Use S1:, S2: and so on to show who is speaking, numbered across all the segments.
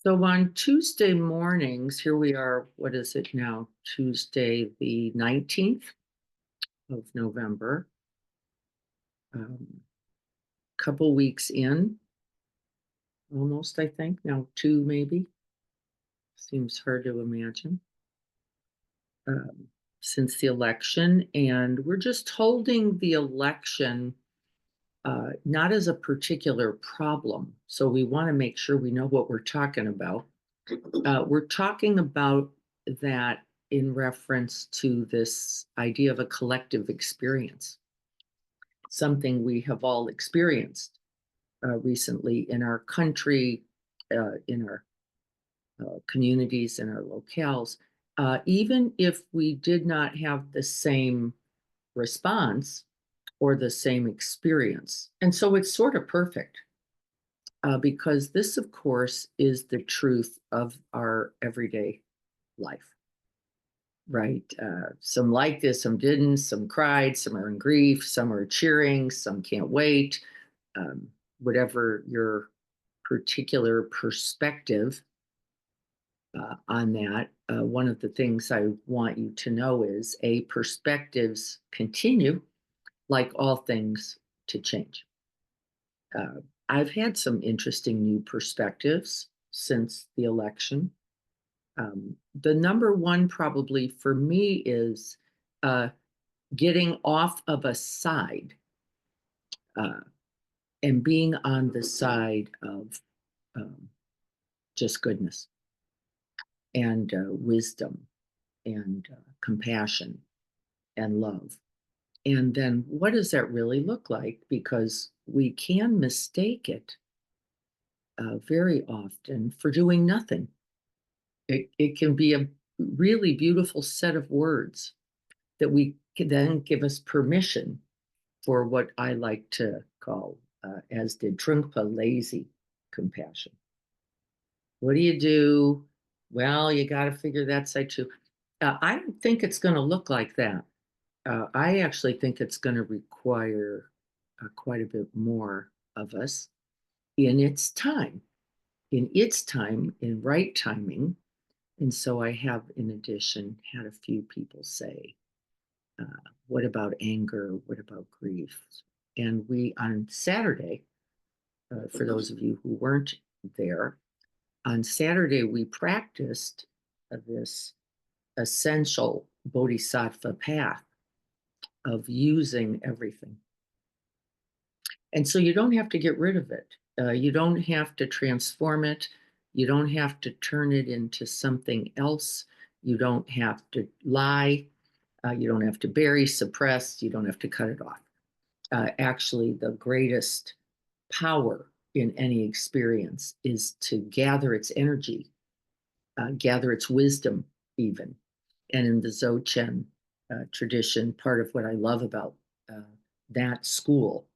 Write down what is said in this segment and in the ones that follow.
S1: So on Tuesday mornings, here we are, what is it now? Tuesday, the 19th of November, couple weeks in, almost, I think. Now, two maybe. Seems hard to imagine. Um, since the election. And we're just holding the election not as a particular problem. So we want to make sure we know what we're talking about. We're talking about that in reference to this idea of a collective experience, something we have all experienced recently in our country, in our communities, in our locales. Even if we did not have the same response or the same experience. And so it's sort of perfect because this, of course, is the truth of our everyday life, right? Some like this, some didn't, some cried, some are in grief, some are cheering, some can't wait. Um, whatever your particular perspective on that, one of the things I want you to know is perspectives continue, like all things, to change. Uh, I've had some interesting new perspectives since the election. The number one, probably for me, is uh, getting off of a side uh, and being on the side of um, just goodness and wisdom and compassion and love. And then what does that really look like? Because we can mistake it very often for doing nothing. It can be a really beautiful set of words that we can then give us permission for what I like to call, as did Trungpa, lazy compassion. What do you do? Well, you got to figure that side too. I don't think it's going to look like that. I actually think it's going to require quite a bit more of us in its time, in right timing. And so I have, in addition, had a few people say, uh, what about anger? What about grief? And we, on Saturday, for those of you who weren't there, on Saturday, we practiced this essential bodhisattva path of using everything. And so you don't have to get rid of it. You don't have to transform it. You don't have to turn it into something else. You don't have to lie. You don't have to bury, suppress. You don't have to cut it off. Actually, the greatest power in any experience is to gather its energy, gather its wisdom, even. And in the Dzogchen tradition, part of what I love about uh, that school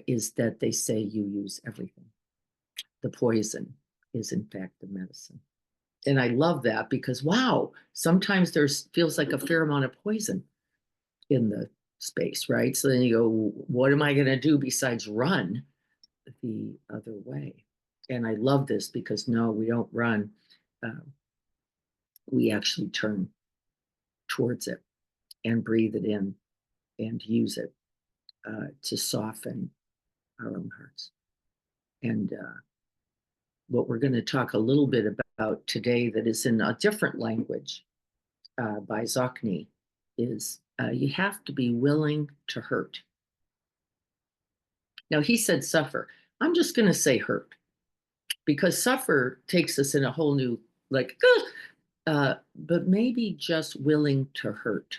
S1: is that they say you use everything. The poison is, in fact, the medicine. And I love that because, wow, sometimes there's feels like a fair amount of poison in the space, right? So then you go, what am I going to do besides run the other way? And I love this because no, we don't run. Uh, we actually turn towards it and breathe it in and use it to soften our own hearts. And what we're going to talk a little bit about today, that is in a different language by Zokni, is you have to be willing to hurt. Now, he said suffer. I'm just going to say hurt because suffer takes us in a whole new, like, but maybe just willing to hurt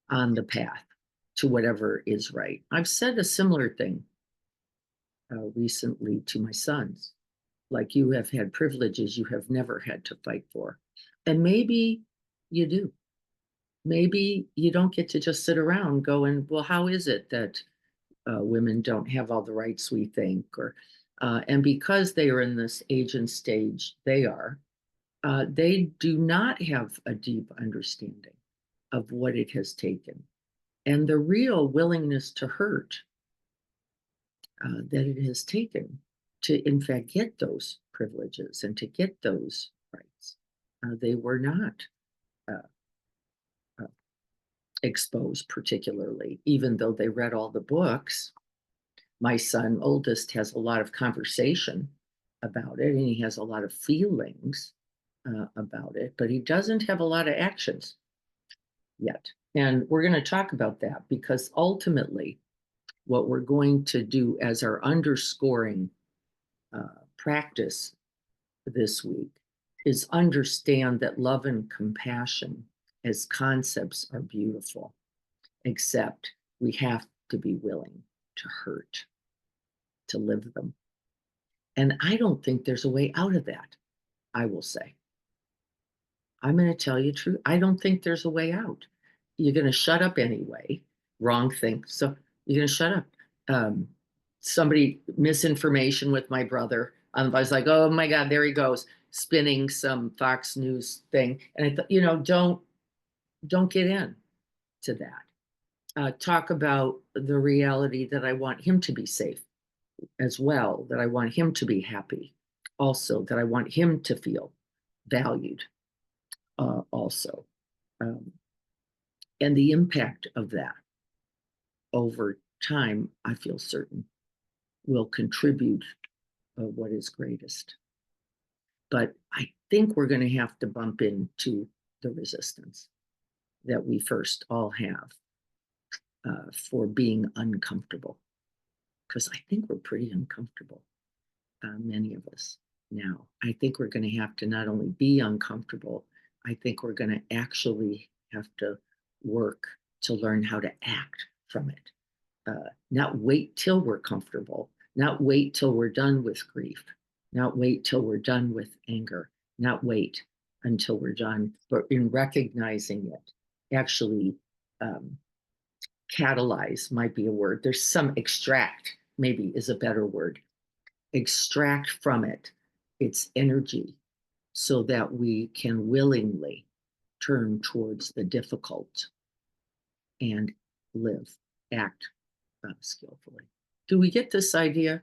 S1: on the path to whatever is right. I've said a similar thing recently to my sons. Like, you have had privileges you have never had to fight for. And maybe you do. Maybe you don't get to just sit around going, well, how is it that women don't have all the rights we think? Or and because they are in this age and stage they do not have a deep understanding of what it has taken and the real willingness to hurt that it has taken to, in fact, get those privileges and to get those rights. They were not uh, uh, exposed particularly, even though they read all the books. My son, oldest, has a lot of conversation about it, and he has a lot of feelings about it, but he doesn't have a lot of actions yet. And we're going to talk about that because ultimately, what we're going to do as our underscoring practice this week is understand that love and compassion as concepts are beautiful, except we have to be willing to hurt, to live them. And I don't think there's a way out of that, I will say. I'm going to tell you the truth. I don't think there's a way out. You're going to shut up anyway. Wrong thing. So you're going to shut up. Um, Somebody misinformation with my brother. I was like, oh my God, there he goes, spinning some Fox News thing. And I thought, don't get in to that. Talk about the reality that I want him to be safe as well, that I want him to be happy, also, that I want him to feel valued, also. Um, and the impact of that over time, I feel certain, will contribute what is greatest. But I think we're going to have to bump into the resistance that we first all have for being uncomfortable. Because I think we're pretty uncomfortable, many of us now. I think we're going to have to not only be uncomfortable, I think we're going to actually have to work to learn how to act from it. Not wait till we're comfortable, not wait till we're done with grief, not wait till we're done with anger, not wait until we're done, but in recognizing it, actually catalyze might be a word. There's some extract, maybe is a better word. Extract from it its energy so that we can willingly turn towards the difficult and live, act skillfully. Do we get this idea?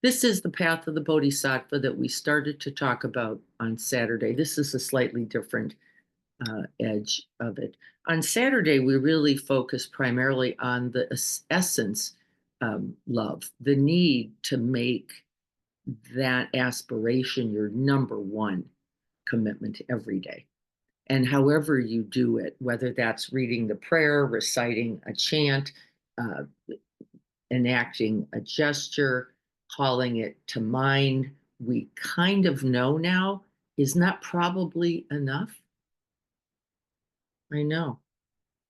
S1: This is the path of the Bodhisattva that we started to talk about on Saturday. This is a slightly different edge of it. On Saturday, we really focused primarily on the essence love, the need to make that aspiration your number one commitment every day. And however you do it, whether that's reading the prayer, reciting a chant, uh, enacting a gesture, calling it to mind, we kind of know now is not probably enough. I know,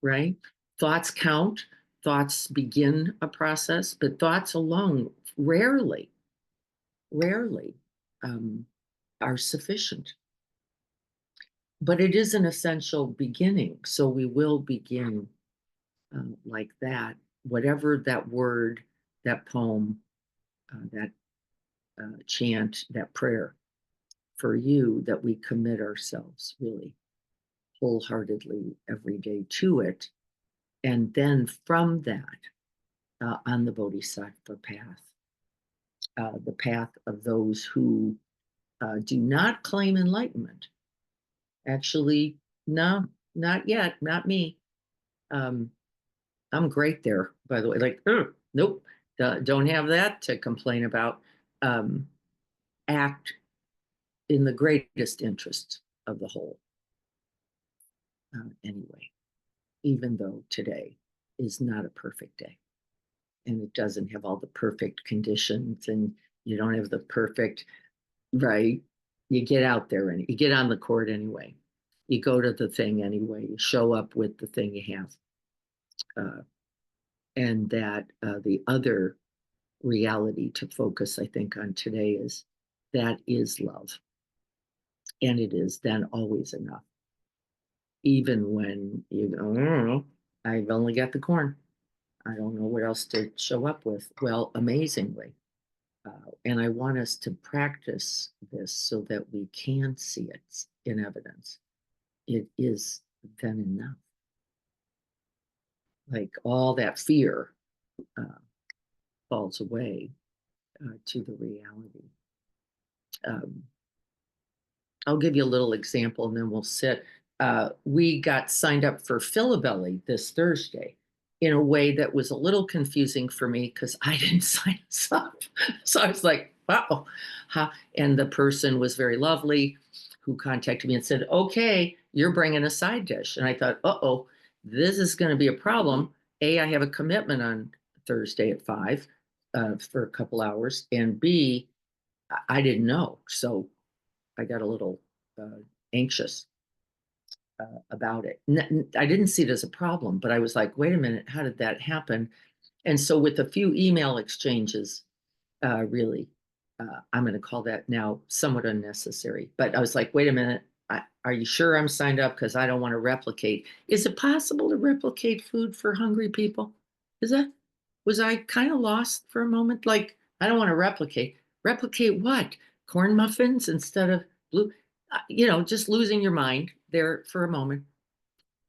S1: right? Thoughts count, thoughts begin a process, but thoughts alone rarely um, are sufficient. But it is an essential beginning. So we will begin like that, whatever that word, that poem, that chant, that prayer for you, that we commit ourselves really wholeheartedly every day to it. And then from that, on the Bodhisattva path, the path of those who do not claim enlightenment. Actually, no, not yet, not me. Um, I'm great there, by the way. Like, nope, don't have that to complain about. Um, Act in the greatest interest of the whole, anyway, even though today is not a perfect day and it doesn't have all the perfect conditions and you don't have the perfect, right? You get out there and you get on the court anyway. You go to the thing anyway. You show up with the thing you have. And that the other reality to focus, I think, on today is that is love. And it is then always enough. Even when you go, oh, I've only got the corn. I don't know what else to show up with. Well, amazingly. And I want us to practice this so that we can see it in evidence. It is then enough. Like all that fear falls away to the reality. Um, I'll give you a little example and then we'll sit. We got signed up for Philabelly this Thursday in a way that was a little confusing for me because I didn't sign us up. So I was like, wow. Huh? And the person was very lovely who contacted me and said, okay, you're bringing a side dish. And I thought, oh, this is going to be a problem. A, I have a commitment on Thursday at 5 for a couple hours. And B, I didn't know. So I got a little anxious about it. I didn't see it as a problem, but I was like, wait a minute, how did that happen? And so, with a few email exchanges, really, I'm going to call that now somewhat unnecessary. But I was like, wait a minute, are you sure I'm signed up? Because I don't want to replicate. Is it possible to replicate food for hungry people? Is that, was I kind of lost for a moment? Like, I don't want to replicate. Replicate what? Corn muffins instead of blue? Just losing your mind there for a moment.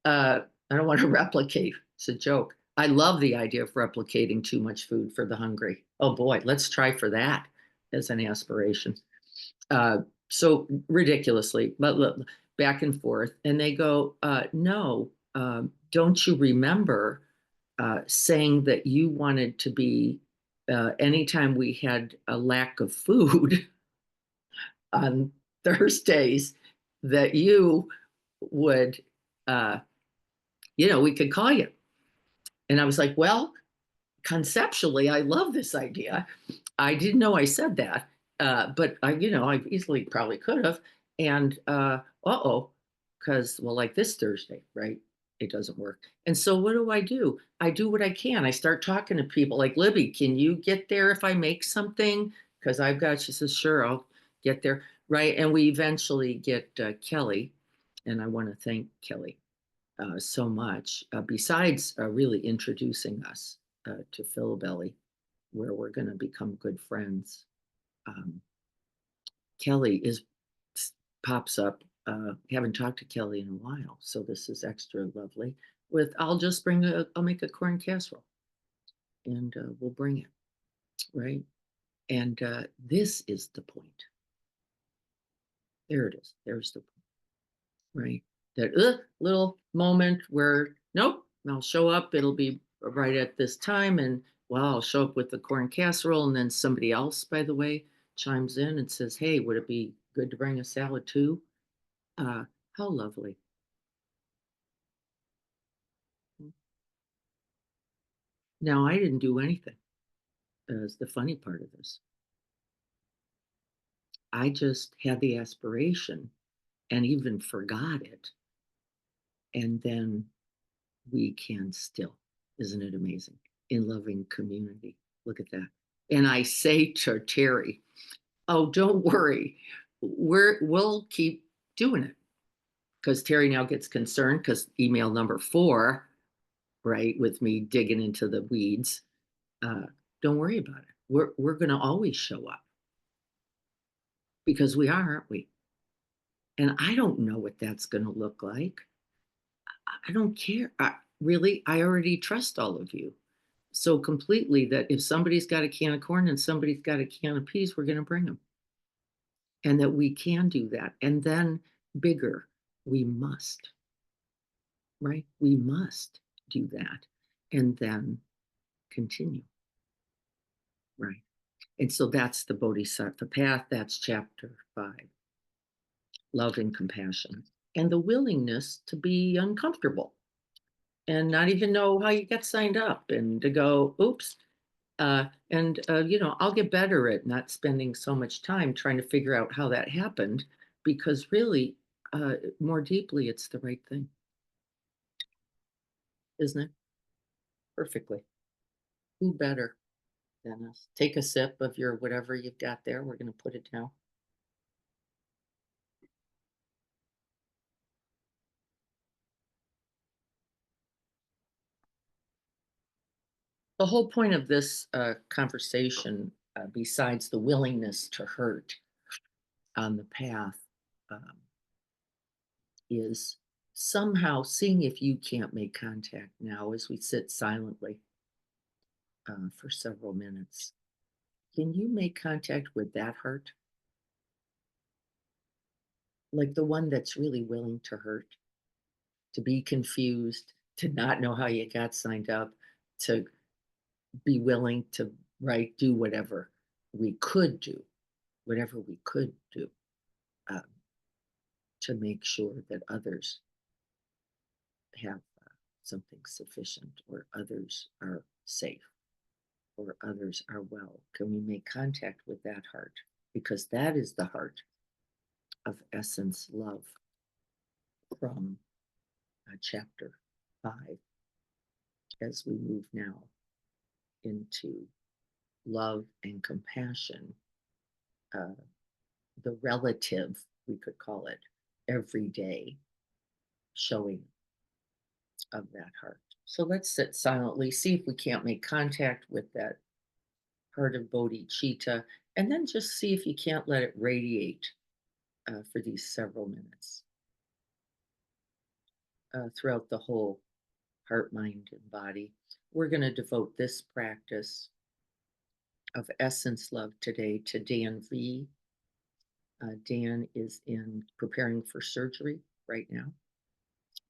S1: I don't want to replicate. It's a joke. I love the idea of replicating too much food for the hungry. Oh boy, let's try for that as an aspiration. Uh, so ridiculously, but look, back and forth. And they go, no, don't you remember saying that you wanted to be, anytime we had a lack of food on Thursdays, that you would, uh, we could call you. And I was like, well, conceptually, I love this idea. I didn't know I said that, but I easily probably could have. And oh, because well, like this Thursday, right? It doesn't work. And so what do? I do what I can. I start talking to people like Libby. Can you get there if I make something? Because I've got. She says, sure, I'll get there. Right. And we eventually get Kelly, and I want to thank Kelly so much. Besides really introducing us to Philabelly, where we're going to become good friends. Um, Kelly is pops up. Haven't talked to Kelly in a while, so this is extra lovely. I'll make a corn casserole, and we'll bring it right. And this is the point. There it is. There's the point, right? That little moment where nope, I'll show up. It'll be right at this time, and well, I'll show up with the corn casserole, and then somebody else, by the way, chimes in and says, "Hey, would it be good to bring a salad too?" Uh, how lovely. Now, I didn't do anything. Is the funny part of this. I just had the aspiration and even forgot it, and then we can still. Isn't it amazing? In loving community. Look at that. And I say to Terry, oh, don't worry. We'll keep doing it. Because Terry now gets concerned because email number 4, right, with me digging into the weeds. Uh, don't worry about it. We're gonna always show up because we are, aren't we? And I don't know what that's gonna look like. I don't care. I already trust all of you so completely that if somebody's got a can of corn and somebody's got a can of peas, we're going to bring them. And that we can do that. And then bigger, we must, right? We must do that and then continue, right? And so that's the Bodhisattva path. That's chapter 5, love and compassion, and the willingness to be uncomfortable and not even know how you get signed up and to go, oops. I'll get better at not spending so much time trying to figure out how that happened because really, more deeply, it's the right thing, isn't it? Perfectly. Who better than us? Take a sip of your whatever you've got there. We're going to put it down. The whole point of this conversation, besides the willingness to hurt on the path, um, is somehow seeing if you can't make contact now as we sit silently for several minutes. Can you make contact with that heart? like the one that's really willing to hurt, to be confused, to not know how you got signed up, to be willing to, right, do we could do, whatever we could do, um, to make sure that others have something sufficient, or others are safe, or others are well. Can we make contact with that heart? Because that is the heart of essence love from chapter 5, as we move now into love and compassion, uh, the relative, we could call it, everyday showing of that heart. So let's sit silently, see if we can't make contact with that heart of bodhicitta, and then just see if you can't let it radiate for these several minutes throughout the whole heart, mind, and body. We're going to devote this practice of essence love today to Dan V. Dan is in preparing for surgery right now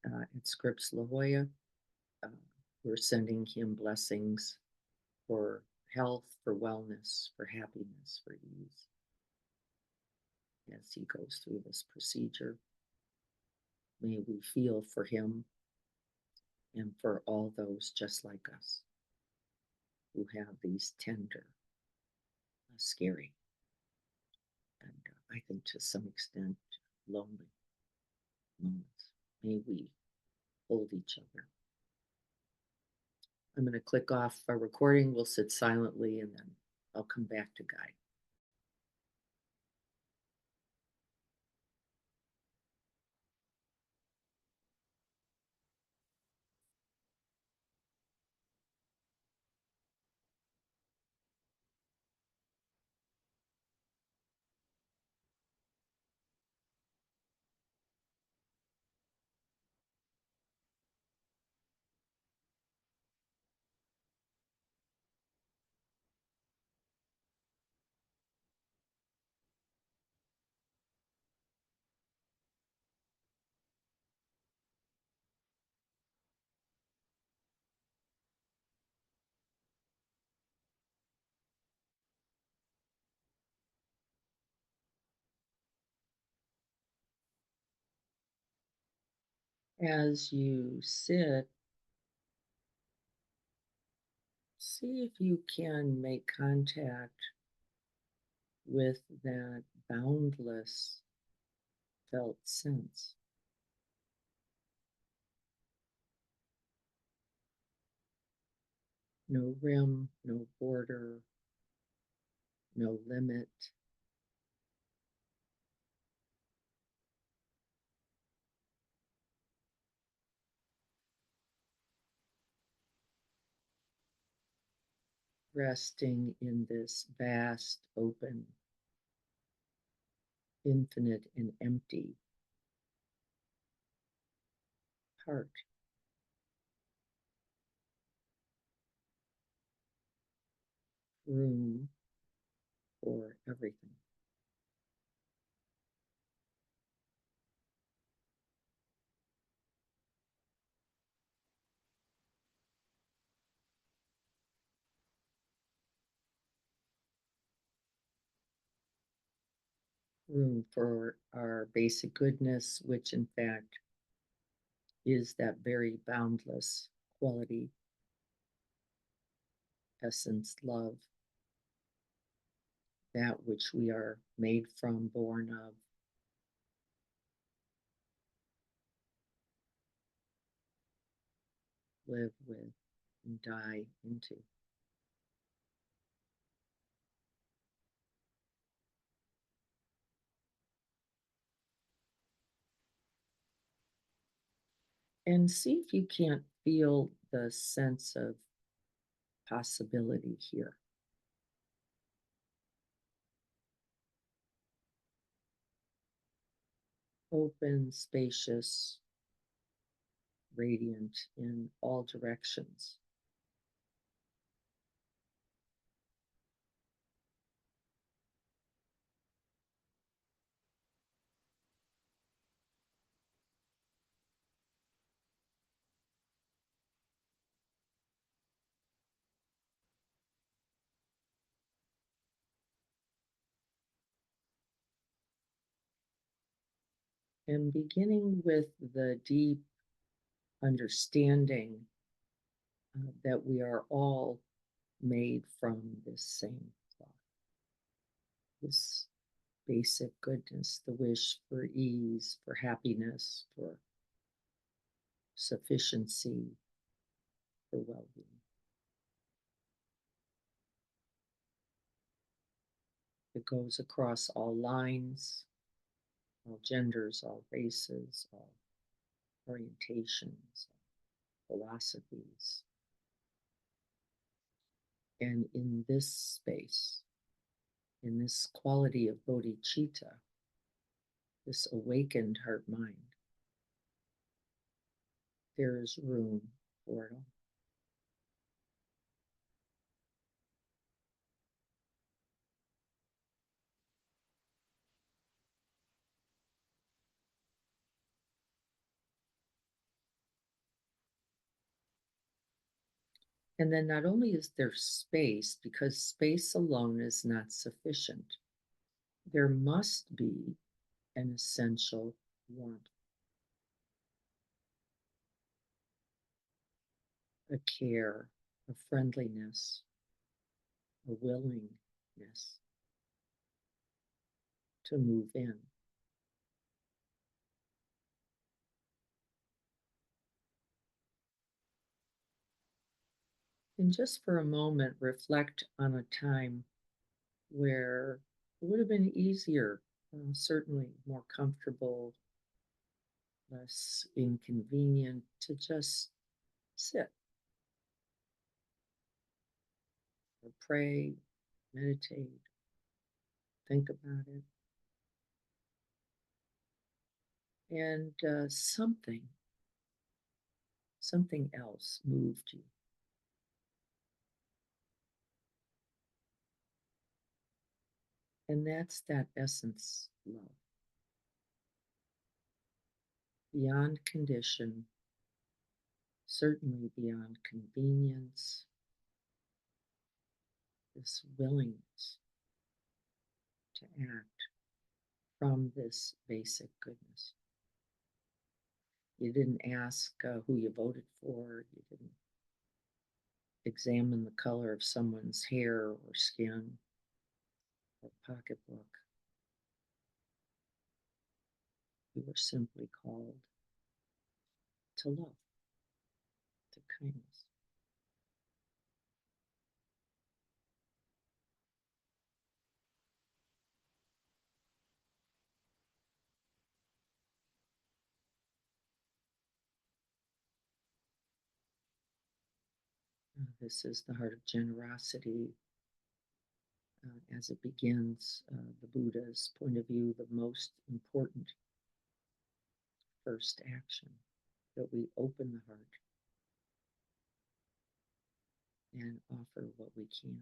S1: at Scripps La Jolla. Uh, we're sending him blessings for health, for wellness, for happiness, for ease as he goes through this procedure. May we feel for him and for all those just like us who have these tender, scary, and I think to some extent lonely moments. May we hold each other. I'm going to click off our recording. We'll sit silently and then I'll come back to guide. As you sit, see if you can make contact with that boundless felt sense. No rim, no border, no limit. Resting in this vast, open, infinite, and empty heart. Room for everything. Room for our basic goodness, which in fact is that very boundless quality, essence, love, that which we are made from, born of, live with, and die into. And see if you can't feel the sense of possibility here. Open, spacious, radiant in all directions. And beginning with the deep understanding that we are all made from this same thought, this basic goodness, the wish for ease, for happiness, for sufficiency, for well being. It goes across all lines, all genders, all races, all orientations, philosophies. And in this space, in this quality of bodhicitta, this awakened heart mind, there is room for it all. And then not only is there space, because space alone is not sufficient, there must be an essential warmth, a care, a friendliness, a willingness to move in. And just for a moment, reflect on a time where it would have been easier, certainly more comfortable, less inconvenient to just sit or pray, meditate, think about it. And something else moved you. And that's that essence love. Beyond condition, certainly beyond convenience, this willingness to act from this basic goodness. You didn't ask who you voted for. You didn't examine the color of someone's hair or skin or pocketbook. You were simply called to love, to kindness. This is the heart of generosity. As it begins, the Buddha's point of view, the most important first action, that we open the heart and offer what we can.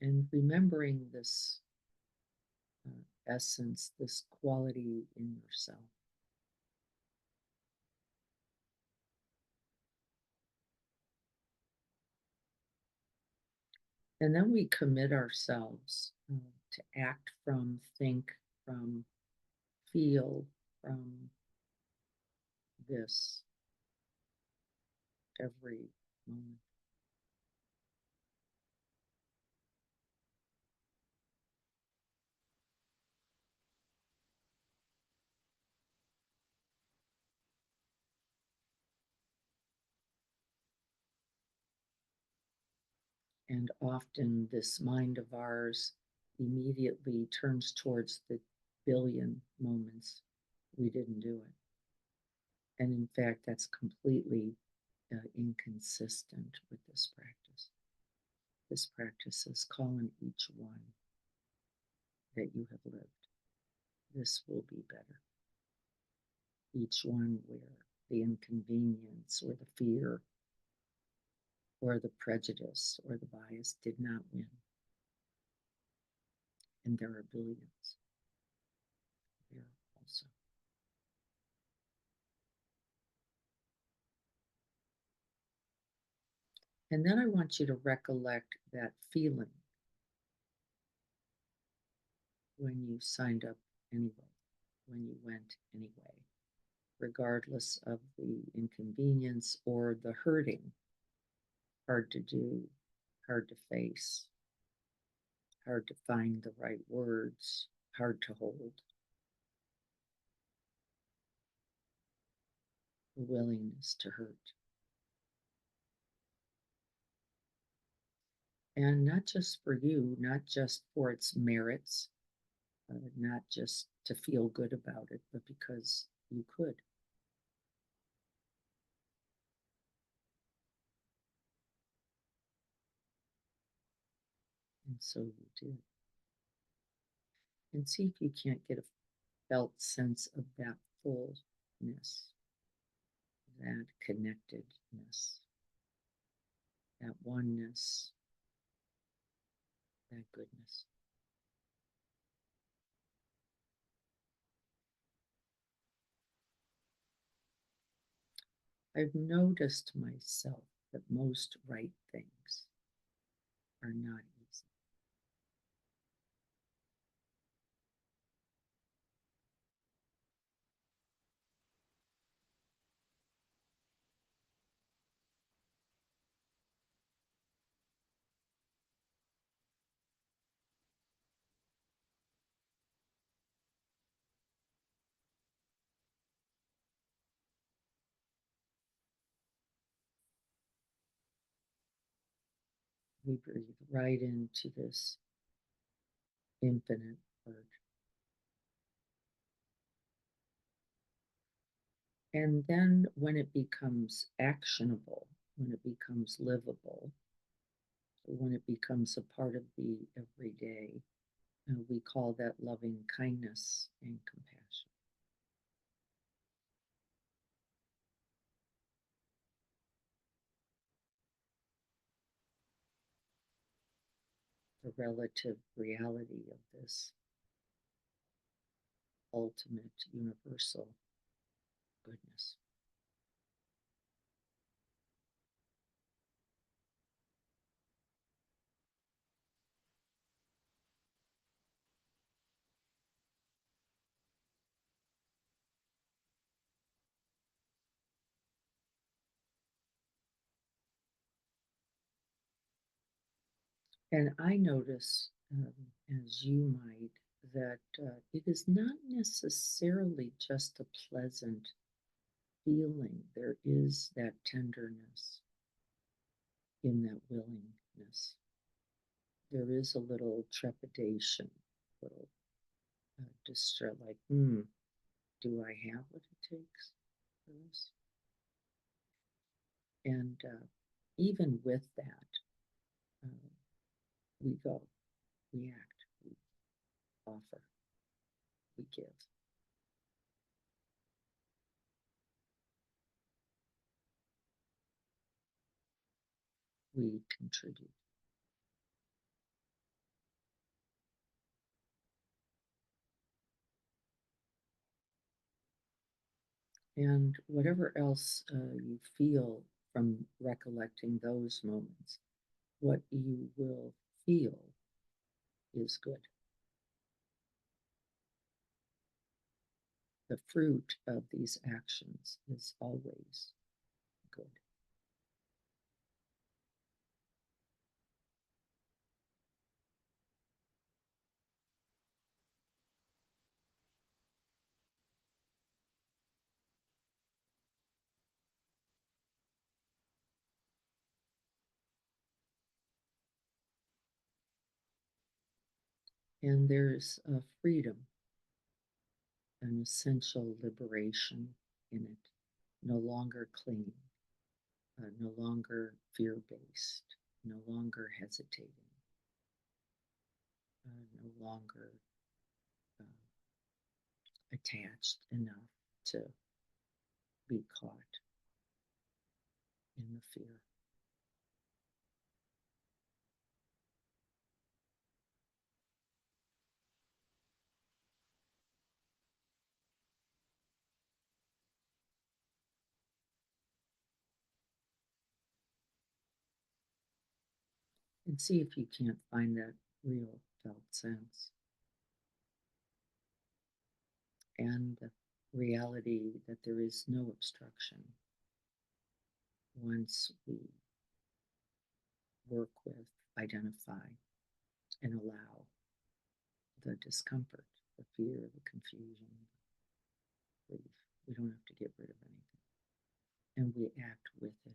S1: And remembering this essence, this quality in yourself. And then we commit ourselves to act from, think from, feel from this every moment. And often this mind of ours immediately turns towards the billion moments we didn't do it. And in fact, that's completely inconsistent with this practice. This practice is calling each one that you have lived. This will be better. Each one where the inconvenience or the fear or the prejudice or the bias did not win. And there are billions there also. And then I want you to recollect that feeling when you signed up anyway, when you went anyway, regardless of the inconvenience or the hurting, hard to do, hard to face, hard to find the right words, hard to hold, the willingness to hurt. And not just for you, not just for its merits, not just to feel good about it, but because you could. And so you did. And see if you can't get a felt sense of that fullness, that connectedness, that oneness, that goodness. I've noticed myself that most right things are not easy. We breathe right into this infinite word. And then when it becomes actionable, when it becomes livable, when it becomes a part of the everyday, we call that loving kindness and compassion. The relative reality of this ultimate universal goodness. And I notice, as you might, that it is not necessarily just a pleasant feeling. There is that tenderness in that willingness. There is a little trepidation, a little distress, like, do I have what it takes for this? And even with that, uh, we go, we act, we offer, we give, we contribute. And whatever else you feel from recollecting those moments, what you will feel is good. The fruit of these actions is always good. And there's a freedom, an essential liberation in it, no longer clinging, no longer fear based, no longer hesitating, no longer uh, attached enough to be caught in the fear. and see if you can't find that real felt sense and the reality that there is no obstruction once we work with, identify, and allow the discomfort, the fear, the confusion, the grief. We don't have to get rid of anything, and we act with it.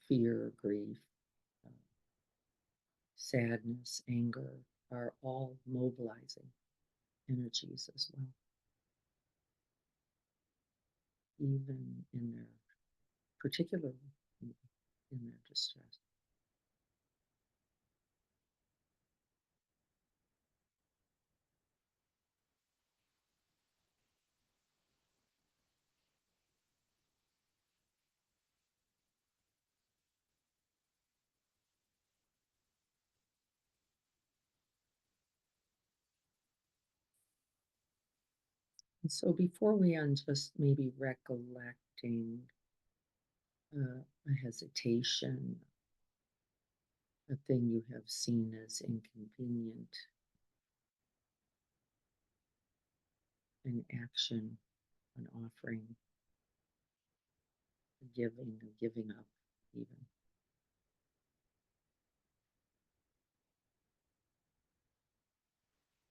S1: Fear, grief, uh, sadness, anger are all mobilizing energies as well, even in their particularly in their distress. And so before we end, just maybe recollecting a hesitation, a thing you have seen as inconvenient, an action, an offering, a giving up, even.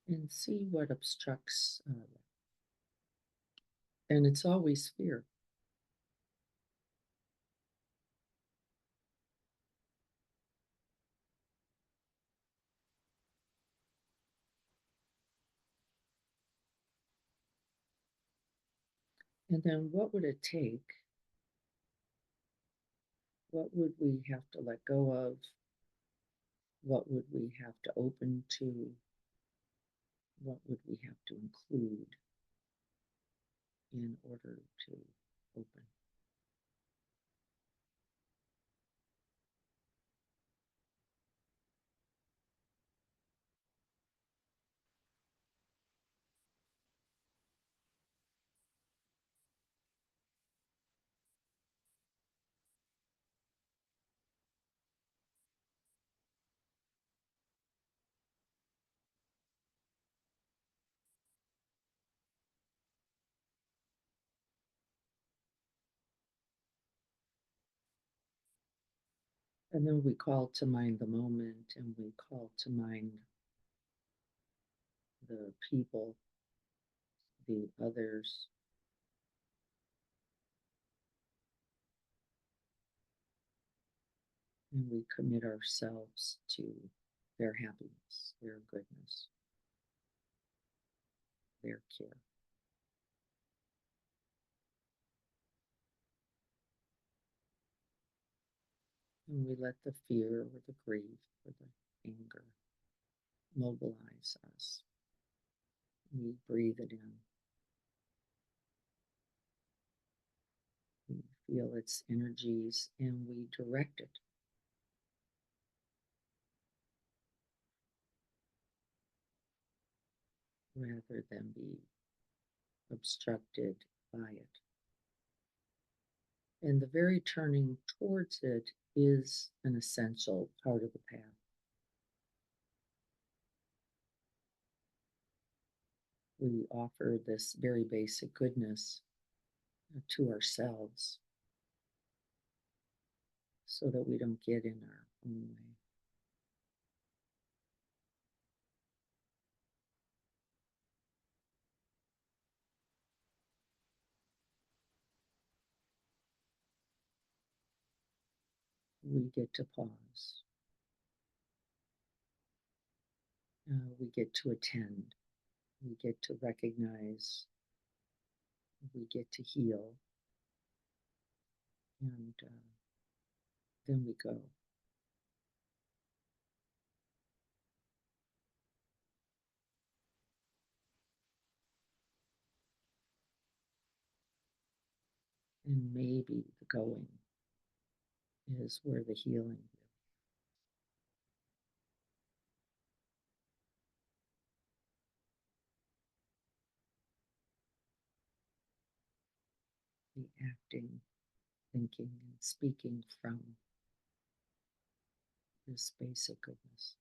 S1: And see what obstructs. And it's always fear. And then what would it take? What would we have to let go of? What would we have to open to? What would we have to include in order to open? And then we call to mind the moment and we call to mind the people, the others, and we commit ourselves to their happiness, their goodness, their care. And we let the fear or the grief or the anger mobilize us. We breathe it in. We feel its energies and we direct it rather than be obstructed by it. And the very turning towards it is an essential part of the path. We offer this very basic goodness to ourselves so that we don't get in our own way. We get to pause. We get to attend. We get to recognize. We get to heal. and then we go. And maybe the going is where the healing, the acting, thinking, and speaking from this basic goodness.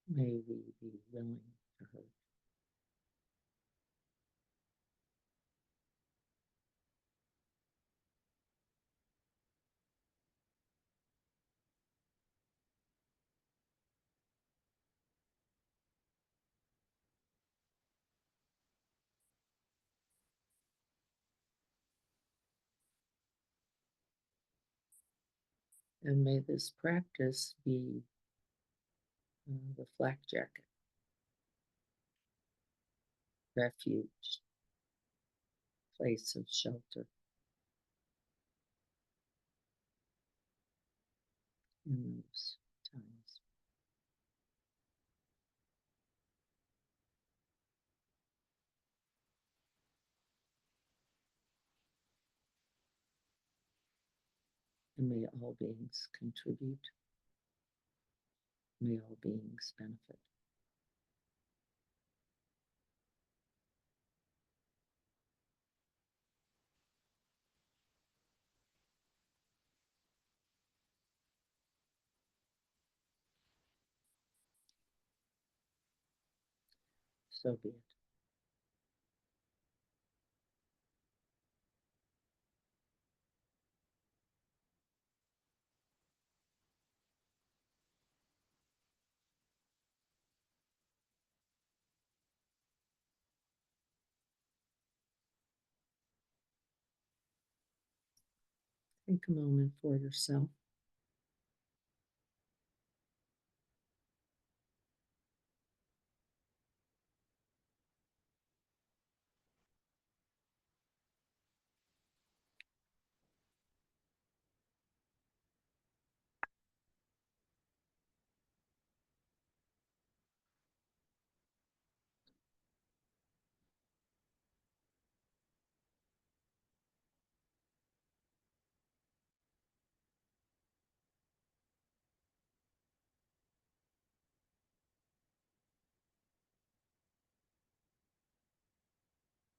S1: May we be willing to hurt. And may this practice be the flak jacket, refuge, place of shelter in those times. And may all beings contribute. May all beings benefit. So be it. Take a moment for yourself.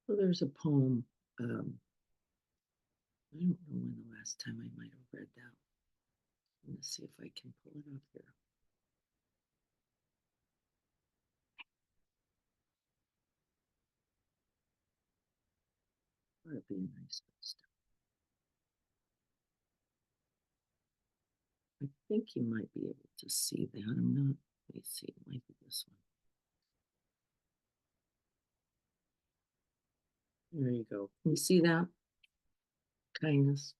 S1: Well, there's a poem. I don't know when the last time I might have read that. Let me see if I can pull it up here. That'd be a nice list. I think you might be able to see that. I'm not. Let me see. It might be this one. There you go. Can you see that? Kindness.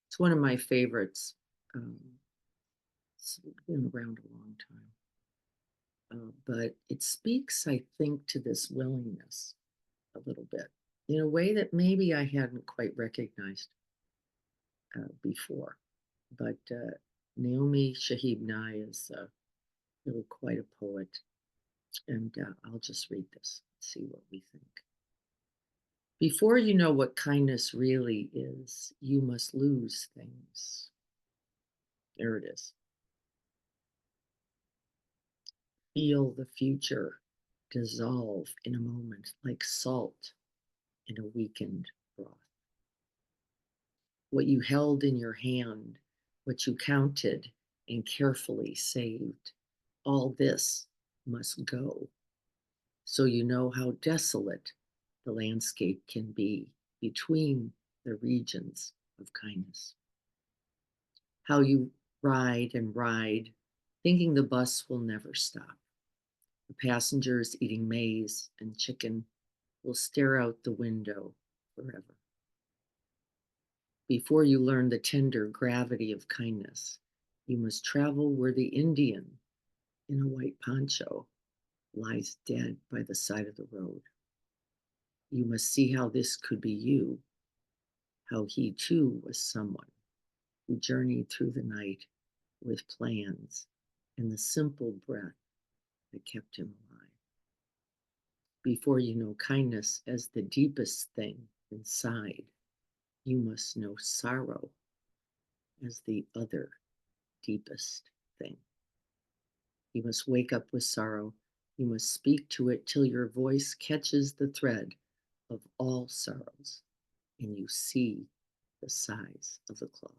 S1: It's one of my favorites. Um, it's been around a long time. But it speaks, I think, to this willingness a little bit in a way that maybe I hadn't quite recognized before. But Naomi Shahib Nye is really quite a poet. And I'll just read this and see what we think. Before you know what kindness really is, you must lose things. There it is. Feel the future dissolve in a moment like salt in a weakened broth. What you held in your hand, what you counted and carefully saved. All this must go, so you know how desolate the landscape can be between the regions of kindness. How you ride and ride, thinking the bus will never stop. The passengers eating maize and chicken will stare out the window forever. Before you learn the tender gravity of kindness, you must travel where the Indian in a white poncho lies dead by the side of the road. You must see how this could be you, how he too was someone who journeyed through the night with plans and the simple breath that kept him alive. Before you know kindness as the deepest thing inside, you must know sorrow as the other deepest thing. You must wake up with sorrow. You must speak to it till your voice catches the thread of all sorrows and you see the size of the cloth.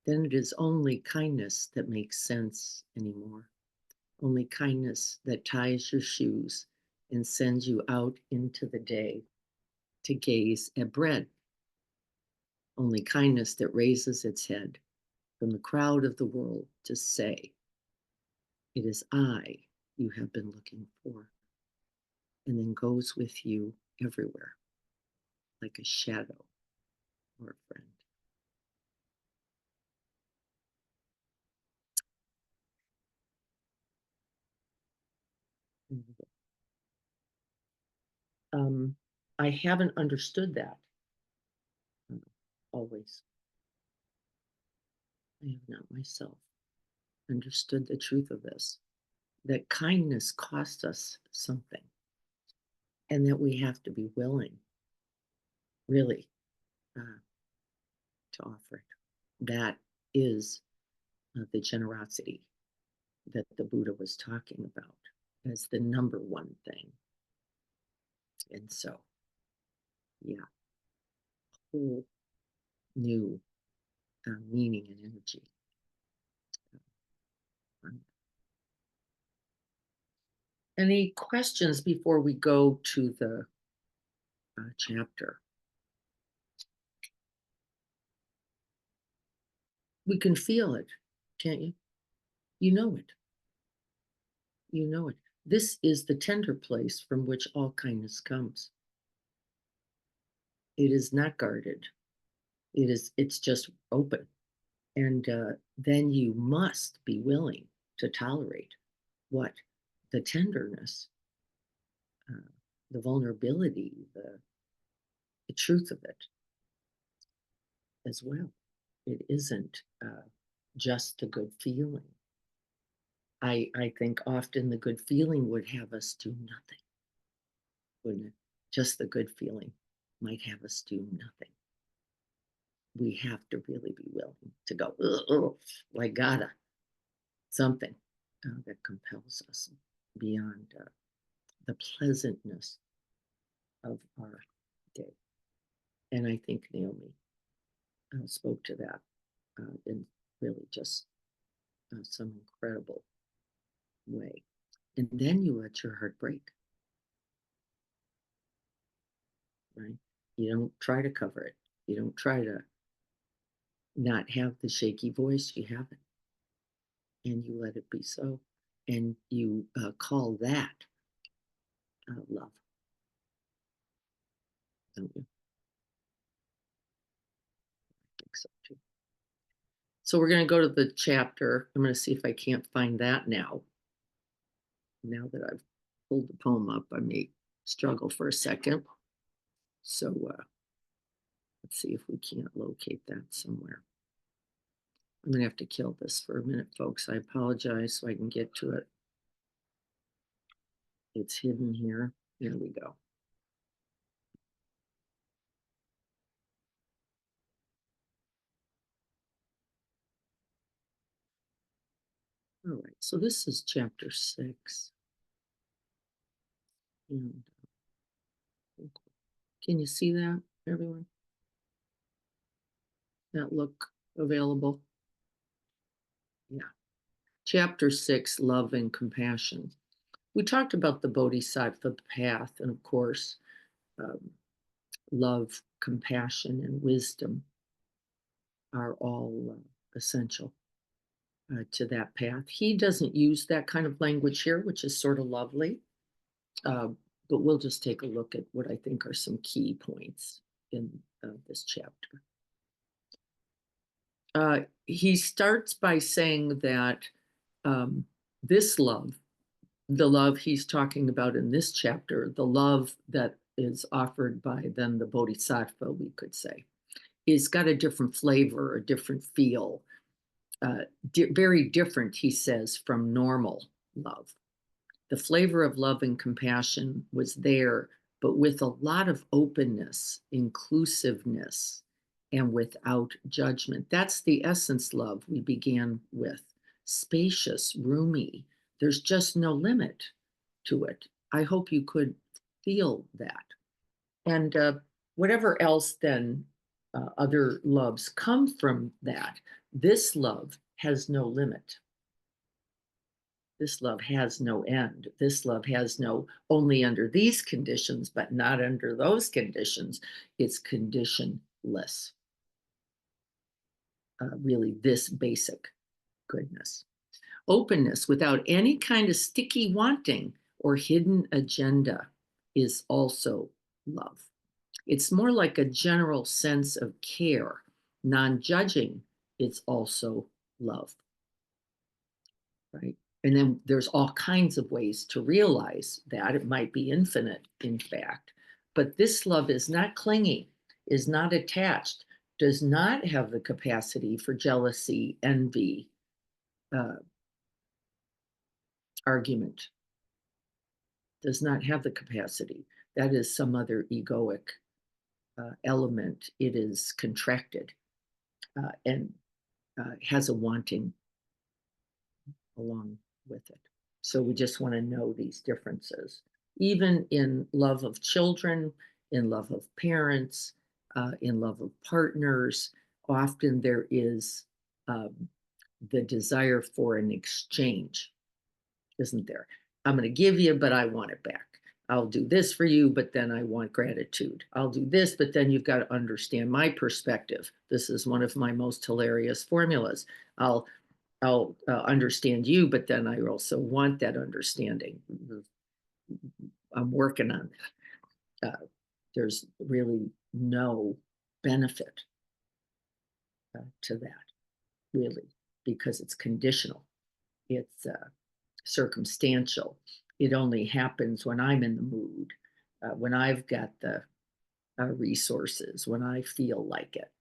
S1: Then it is only kindness that makes sense anymore. Only kindness that ties your shoes and sends you out into the day to gaze at bread. Only kindness that raises its head from the crowd of the world to say, "It is I you have been looking for," and then goes with you everywhere like a shadow or a friend. Um, I haven't understood that uh, always. I have not myself understood the truth of this, that kindness costs us something, and that we have to be willing, really, uh, to offer it. That is the generosity that the Buddha was talking about as the number one thing. And so, yeah, whole new meaning and energy. Um, Any questions before we go to the chapter? We can feel it, can't you? You know it. You know it. This is the tender place from which all kindness comes. It is not guarded. It's just open. And then you must be willing to tolerate what? The tenderness, uh, the vulnerability, the truth of it as well. It isn't just the good feeling. I think often the good feeling would have us do nothing, wouldn't it? Just the good feeling might have us do nothing. We have to really be willing to go, oh, I gotta, something that compels us beyond the pleasantness of our day. And I think Naomi spoke to that in really just some incredible way. And then you let your heart break, right? You don't try to cover it. You don't try to not have the shaky voice. You have it, and you let it be so. And you call that love, don't you? I think so too. So we're going to go to the chapter. I'm going to see if I can't find that now. Now that I've pulled the poem up, I may struggle for a second. So let's see if we can't locate that somewhere. I'm going to have to kill this for a minute, folks. I apologize so I can get to it. It's hidden here. Here we go. All right, so this is chapter 6. And can you see that, everyone? That look available? Chapter 6, Love and Compassion. We talked about the Bodhisattva path, and of course, um, love, compassion, and wisdom are all essential to that path. He doesn't use that kind of language here, which is sort of lovely. Uh, but we'll just take a look at what I think are some key points in this chapter. He starts by saying that this love, the love he's talking about in this chapter, the love that is offered by then the Bodhisattva, we could say, is got a different flavor, a different feel, very different, he says, from normal love. The flavor of love and compassion was there, but with a lot of openness, inclusiveness, and without judgment. That's the essence love we began with. Spacious, roomy. There's just no limit to it. I hope you could feel that. And whatever else then other loves come from that, this love has no limit. This love has no end. This love has no only under these conditions, but not under those conditions. It's conditionless. Really, this basic goodness. Openness without any kind of sticky wanting or hidden agenda is also love. It's more like a general sense of care, non-judging. It's also love, right? And then there's all kinds of ways to realize that. It might be infinite, in fact. But this love is not clingy, is not attached, does not have the capacity for jealousy, envy, argument, does not have the capacity. That is some other egoic element. It is contracted and has a wanting along with it. So we just want to know these differences. Even in love of children, in love of parents, in love of partners, often there is the desire for an exchange, isn't there? I'm going to give you, but I want it back. I'll do this for you, but then I want gratitude. I'll do this, but then you've got to understand my perspective. This is one of my most hilarious formulas. I'll understand you, but then I also want that understanding. I'm working on that. There's really no benefit to that, really, because it's conditional. It's circumstantial. It only happens when I'm in the mood, when I've got the resources, when I feel like it.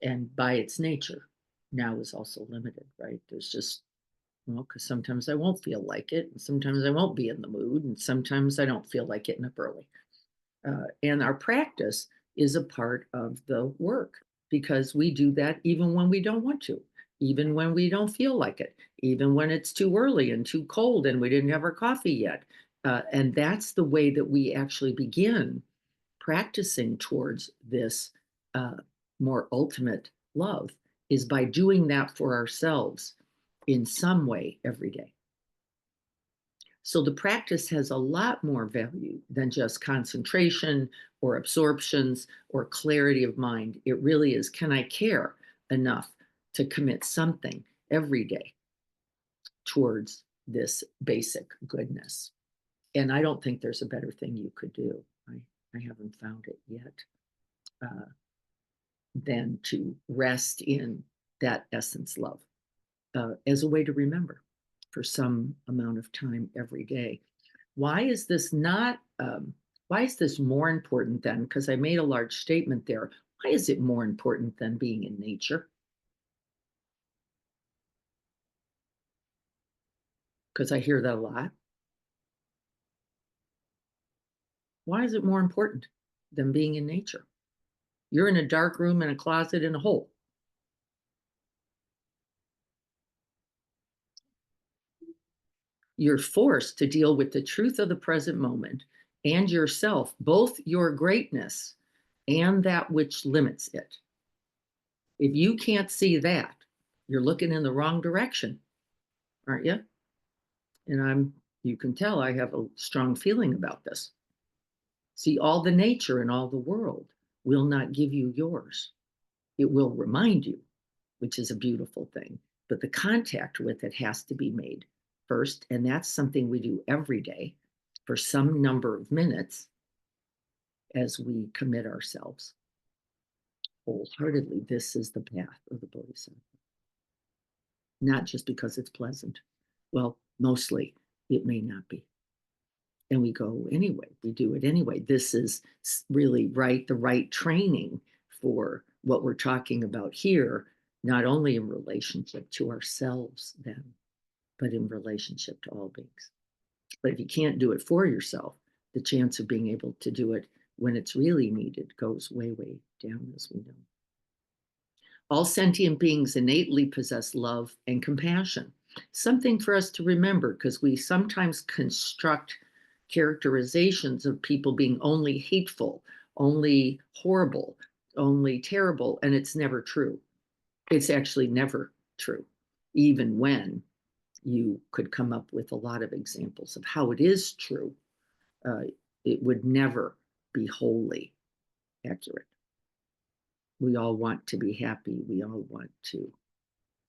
S1: And by its nature, now is also limited, right? There's just, well, because sometimes I won't feel like it, and sometimes I won't be in the mood, and sometimes I don't feel like getting up early. And our practice is a part of the work because we do that even when we don't want to, even when we don't feel like it, even when it's too early and too cold and we didn't have our coffee yet. And that's the way that we actually begin practicing towards this more ultimate love, is by doing that for ourselves in some way every day. So the practice has a lot more value than just concentration or absorptions or clarity of mind. It really is, can I care enough to commit something every day towards this basic goodness? And I don't think there's a better thing you could do. I haven't found it yet, than to rest in that essence love as a way to remember for some amount of time every day. Why is this not, why is this more important then? Because I made a large statement there. Why is it more important than being in nature? Because I hear that a lot. Why is it more important than being in nature? You're in a dark room, in a closet, in a hole. You're forced to deal with the truth of the present moment and yourself, both your greatness and that which limits it. If you can't see that, you're looking in the wrong direction. aren't you? And you can tell I have a strong feeling about this. See, all the nature and all the world will not give you yours. It will remind you, which is a beautiful thing, but the contact with it has to be made first. And that's something we do every day for some number of minutes as we commit ourselves wholeheartedly. This is the path of the Bodhisattva, not just because it's pleasant. Well, mostly it may not be. And we go anyway, we do it anyway. This is really the right training for what we're talking about here, not only in relationship to ourselves then, but in relationship to all beings. But if you can't do it for yourself, the chance of being able to do it when it's really needed goes way, way down, as we know. All sentient beings innately possess love and compassion. Something for us to remember, because we sometimes construct characterizations of people being only hateful, only horrible, only terrible, and it's never true. It's actually never true, even when you could come up with a lot of examples of how it is true. Uh, it would never be wholly accurate. We all want to be happy. We all want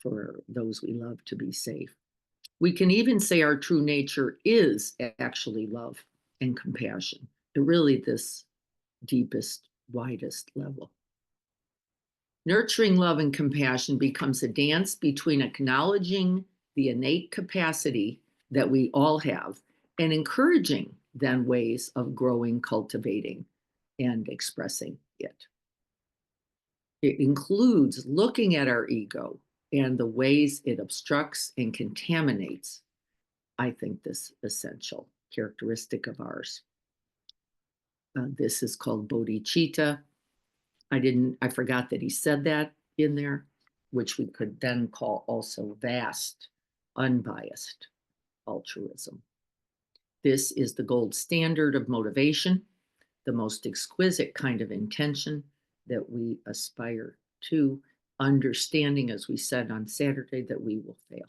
S1: for those we love to be safe. We can even say our true nature is actually love and compassion, at really this deepest, widest level. Nurturing love and compassion becomes a dance between acknowledging the innate capacity that we all have and encouraging then ways of growing, cultivating, and expressing it. It includes looking at our ego and the ways it obstructs and contaminates, I think, this essential characteristic of ours. This is called bodhicitta. I forgot that he said that in there, which we could then call also vast, unbiased altruism. This is the gold standard of motivation, the most exquisite kind of intention that we aspire to, understanding, as we said on Saturday, that we will fail.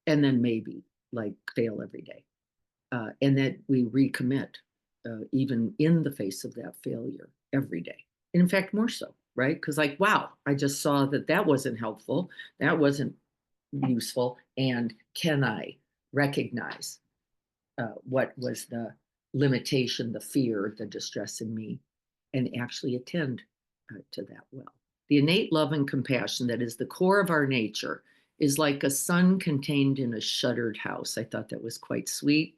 S1: And then maybe like fail every day. And that we recommit, even in the face of that failure every day. And in fact, more so, right? Because like, wow, I just saw that wasn't helpful. That wasn't useful. And can I recognize what was the limitation, the fear, the distress in me, and actually attend to that well? The innate love and compassion that is the core of our nature is like a sun contained in a shuttered house. I thought that was quite sweet.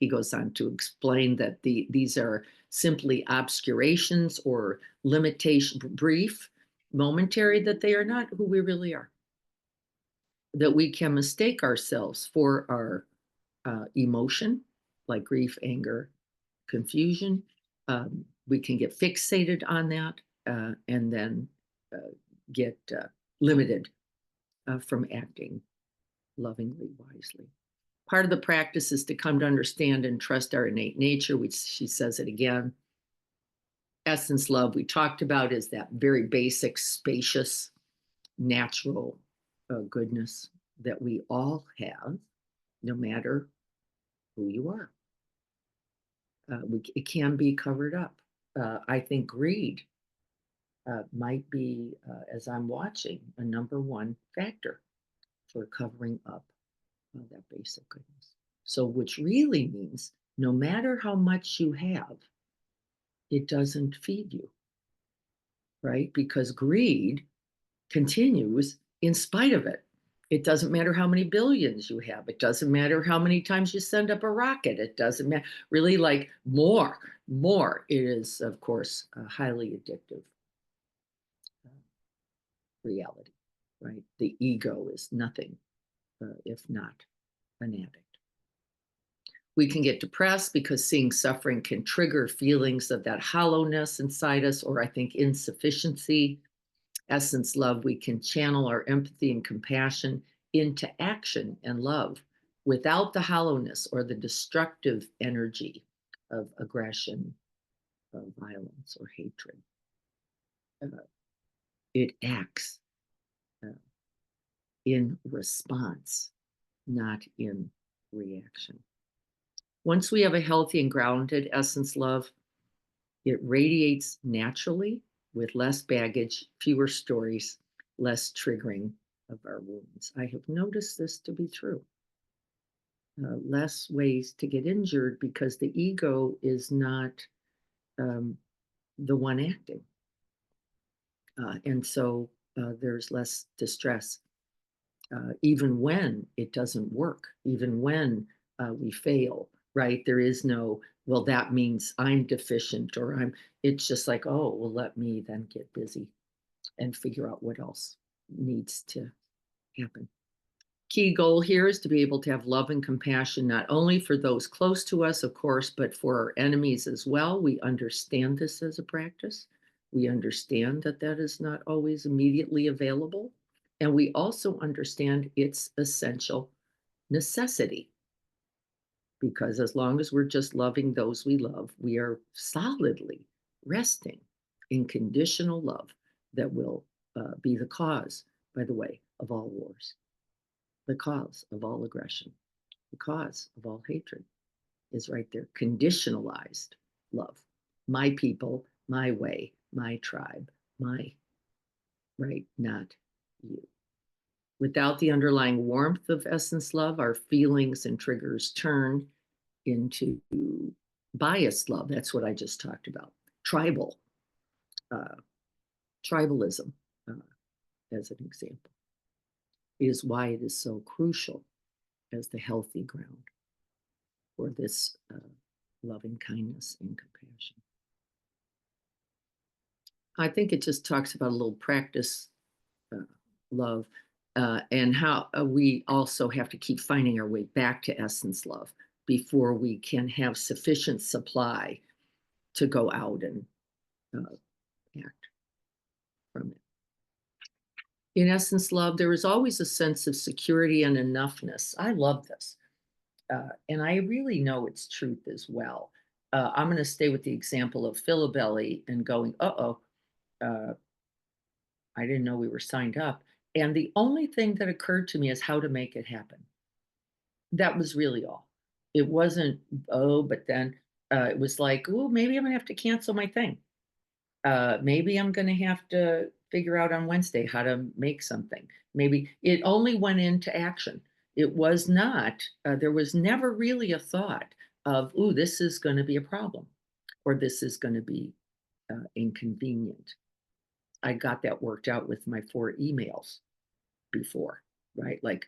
S1: He goes on to explain that these are simply obscurations or limitation, brief, momentary, that they are not who we really are. That we can mistake ourselves for our emotion, like grief, anger, confusion. We can get fixated on that and then get limited from acting lovingly, wisely. Part of the practice is to come to understand and trust our innate nature, which she says it again. Essence love, we talked about, is that very basic, spacious, natural goodness that we all have, no matter who you are. It can be covered up. I think greed might be, as I'm watching, a number one factor for covering up that basic goodness. So, which really means no matter how much you have, it doesn't feed you, right? Because greed continues in spite of it. It doesn't matter how many billions you have. It doesn't matter how many times you send up a rocket. It doesn't matter. Really, like more. It is, of course, a highly addictive reality, right? The ego is nothing if not an addict. We can get depressed because seeing suffering can trigger feelings of that hollowness inside us, or I think insufficiency. Essence love, we can channel our empathy and compassion into action and love without the hollowness or the destructive energy of aggression, violence, or hatred. It acts in response, not in reaction. Once we have a healthy and grounded essence love, it radiates naturally with less baggage, fewer stories, less triggering of our wounds. I have noticed this to be true. Less ways to get injured because the ego is not um, the one acting. And so there's less distress, even when it doesn't work, even when we fail, right? There is no, well, that means I'm deficient or it's just like, oh, well, let me then get busy and figure out what else needs to happen. Key goal here is to be able to have love and compassion, not only for those close to us, of course, but for our enemies as well. We understand this as a practice. We understand that that is not always immediately available. And we also understand its essential necessity, because as long as we're just loving those we love, we are solidly resting in conditional love that will be the cause, by the way, of all wars, the cause of all aggression, the cause of all hatred is right there. Conditionalized love. My people, my way, my tribe, my right, not you. Without the underlying warmth of essence love, our feelings and triggers turn into biased love. That's what I just talked about. Tribal, uh, tribalism, uh, as an example, is why it is so crucial as the healthy ground for this loving kindness and compassion. I think it just talks about a little practice, uh, love, and how we also have to keep finding our way back to essence love before we can have sufficient supply to go out and uh, act from it. In essence love, there is always a sense of security and enoughness. I love this. And I really know it's truth as well. I'm going to stay with the example of Philibelly and going, uh, I didn't know we were signed up. And the only thing that occurred to me is how to make it happen. That was really all. It wasn't, oh, but then it was like, oh, maybe I'm going to have to cancel my thing. Maybe I'm going to have to figure out on Wednesday how to make something. Maybe it only went into action. It was not, there was never really a thought of, ooh, this is going to be a problem or this is going to be inconvenient. I got that worked out with my 4 emails before, right? Like,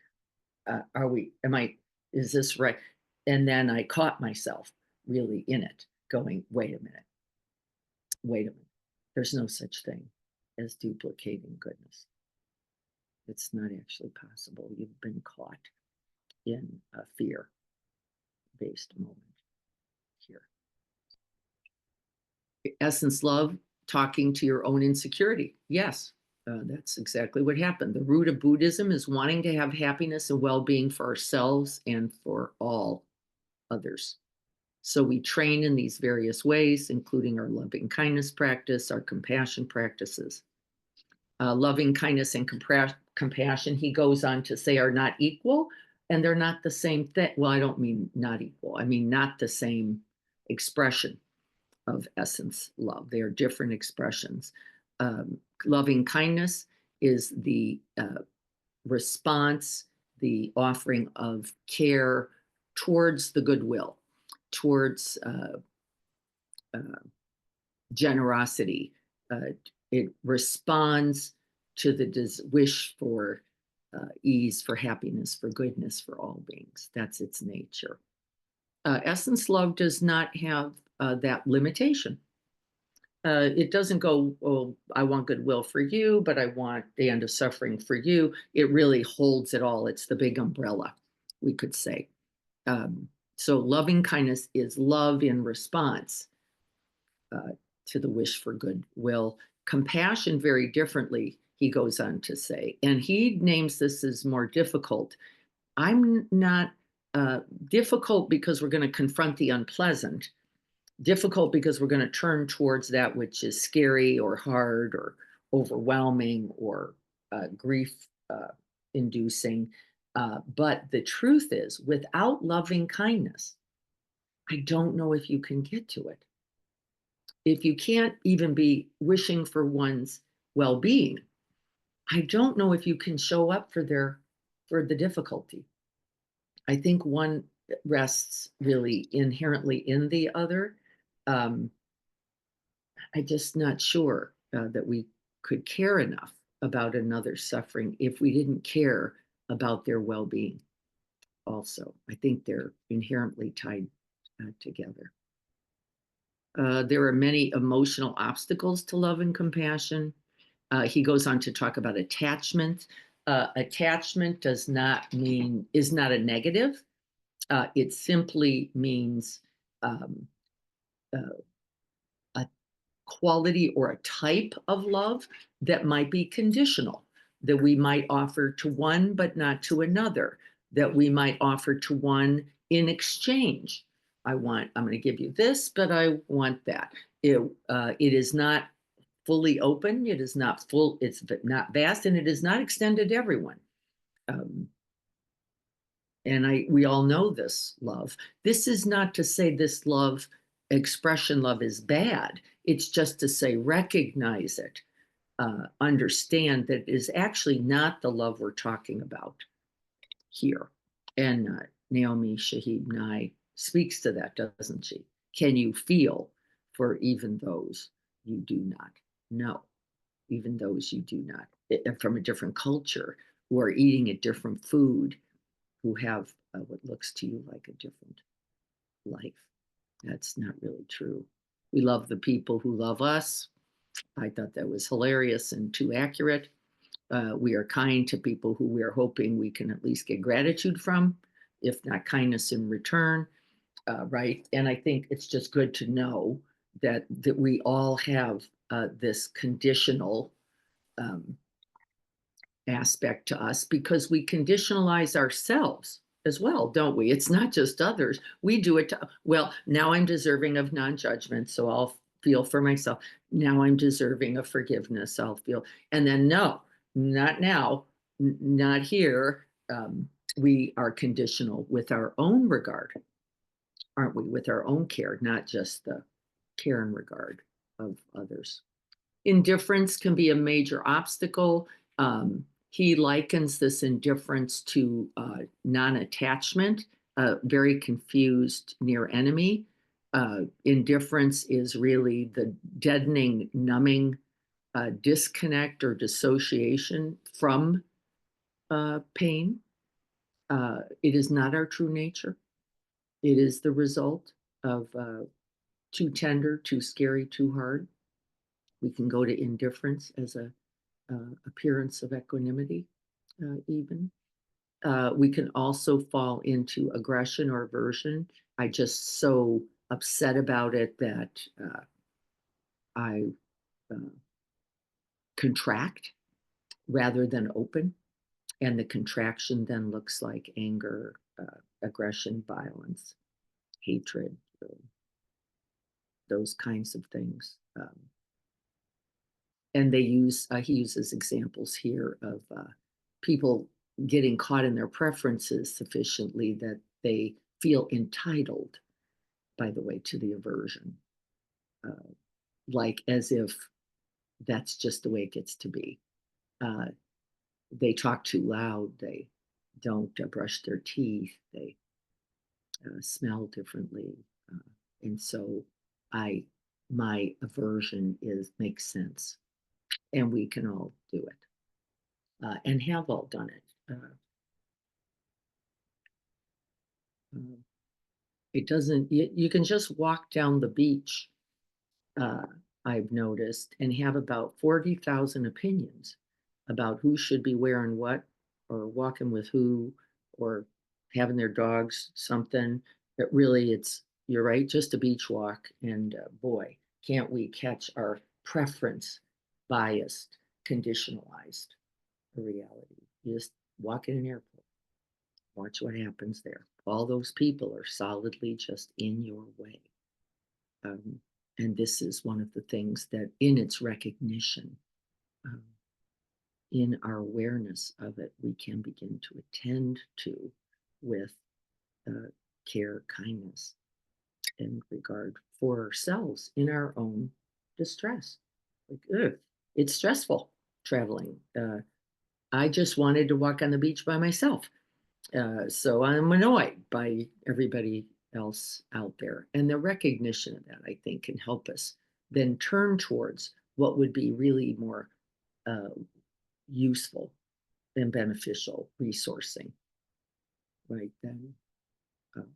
S1: is this right? And then I caught myself really in it going, wait a minute. There's no such thing as duplicating goodness. It's not actually possible. You've been caught in a fear based moment here. Essence love, talking to your own insecurity. Yes, that's exactly what happened. The root of Buddhism is wanting to have happiness and well being for ourselves and for all others. So we train in these various ways, including our loving kindness practice, our compassion practices. Loving kindness and compassion, he goes on to say, are not equal and they're not the same thing. Well, I don't mean not equal, I mean not the same expression of essence love. They are different expressions. Loving kindness is the response, the offering of care towards the goodwill, towards uh, generosity. It responds to the wish for ease, for happiness, for goodness, for all beings. That's its nature. Essence love does not have that limitation. It doesn't go, oh, I want goodwill for you, but I want the end of suffering for you. It really holds it all. It's the big umbrella, we could say. So loving kindness is love in response to the wish for goodwill. Compassion, very differently, he goes on to say, and he names this as more difficult. I'm not difficult because we're going to confront the unpleasant, difficult because we're going to turn towards that which is scary or hard or overwhelming or grief inducing. But the truth is, without loving kindness, I don't know if you can get to it. If you can't even be wishing for one's well-being, I don't know if you can show up for the difficulty. I think one rests really inherently in the other. Um, I'm just not sure that we could care enough about another's suffering if we didn't care about their well-being. Also, I think they're inherently tied together. There are many emotional obstacles to love and compassion. He goes on to talk about attachment. Attachment is not a negative. It simply means um, uh, a quality or a type of love that might be conditional, that we might offer to one but not to another, that we might offer to one in exchange. I'm going to give you this, but I want that. It is not fully open. It is not full. It's not vast, and it is not extended to everyone. Um, and we all know this love. This is not to say this love expression love is bad. It's just to say recognize it, understand that it is actually not the love we're talking about here. And Naomi Shahid Nye speaks to that, doesn't she? Can you feel for even those you do not know, even those you do not, from a different culture, who are eating a different food, who have what looks to you like a different life? That's not really true. We love the people who love us. I thought that was hilarious and too accurate. We are kind to people who we are hoping we can at least get gratitude from, if not kindness in return, right? And I think it's just good to know that we all have this conditional um, aspect to us because we conditionalize ourselves as well, don't we? It's not just others. We do it to, well, now I'm deserving of non-judgment, so I'll feel for myself. Now I'm deserving of forgiveness, I'll feel. And then, no, not now, not here. We are conditional with our own regard, aren't we? With our own care, not just the care and regard of others. Indifference can be a major obstacle. He likens this indifference to non-attachment, very confused near enemy. Indifference is really the deadening, numbing disconnect or dissociation from pain. It is not our true nature. It is the result of too tender, too scary, too hard. We can go to indifference as a appearance of equanimity, even. We can also fall into aggression or aversion. I just so upset about it that I uh, contract rather than open. And the contraction then looks like anger, aggression, violence, hatred, those kinds of things. And he uses examples here of people getting caught in their preferences sufficiently that they feel entitled, by the way, to the aversion, uh, like as if that's just the way it gets to be. Uh, they talk too loud, they don't brush their teeth, they smell differently, and so I my aversion is makes sense, and we can all do it, and have all done it. Uh, it doesn't, you can just walk down the beach, uh, I've noticed, and have about 40,000 opinions about who should be wearing what, or walking with who, or having their dogs something. But really, you're right, just a beach walk. And boy, can't we catch our preference biased, conditionalized reality. You just walk in an airport, watch what happens there. All those people are solidly just in your way. Um, and this is one of the things that, in its recognition, um, in our awareness of it, we can begin to attend to with care, kindness, and regard for ourselves in our own distress. Like, ugh, it's stressful traveling. I just wanted to walk on the beach by myself. So I'm annoyed by everybody else out there. And the recognition of that, I think, can help us then turn towards what would be really more uh, useful and beneficial resourcing, right? Then um,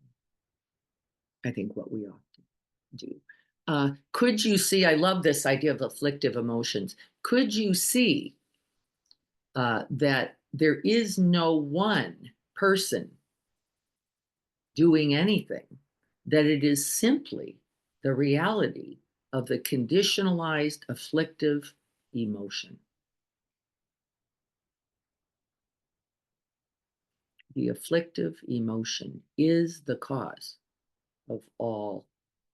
S1: I think what we ought to do. Could you see? I love this idea of afflictive emotions. Could you see that there is no one person doing anything, that it is simply the reality of the conditionalized afflictive emotion? The afflictive emotion is the cause of all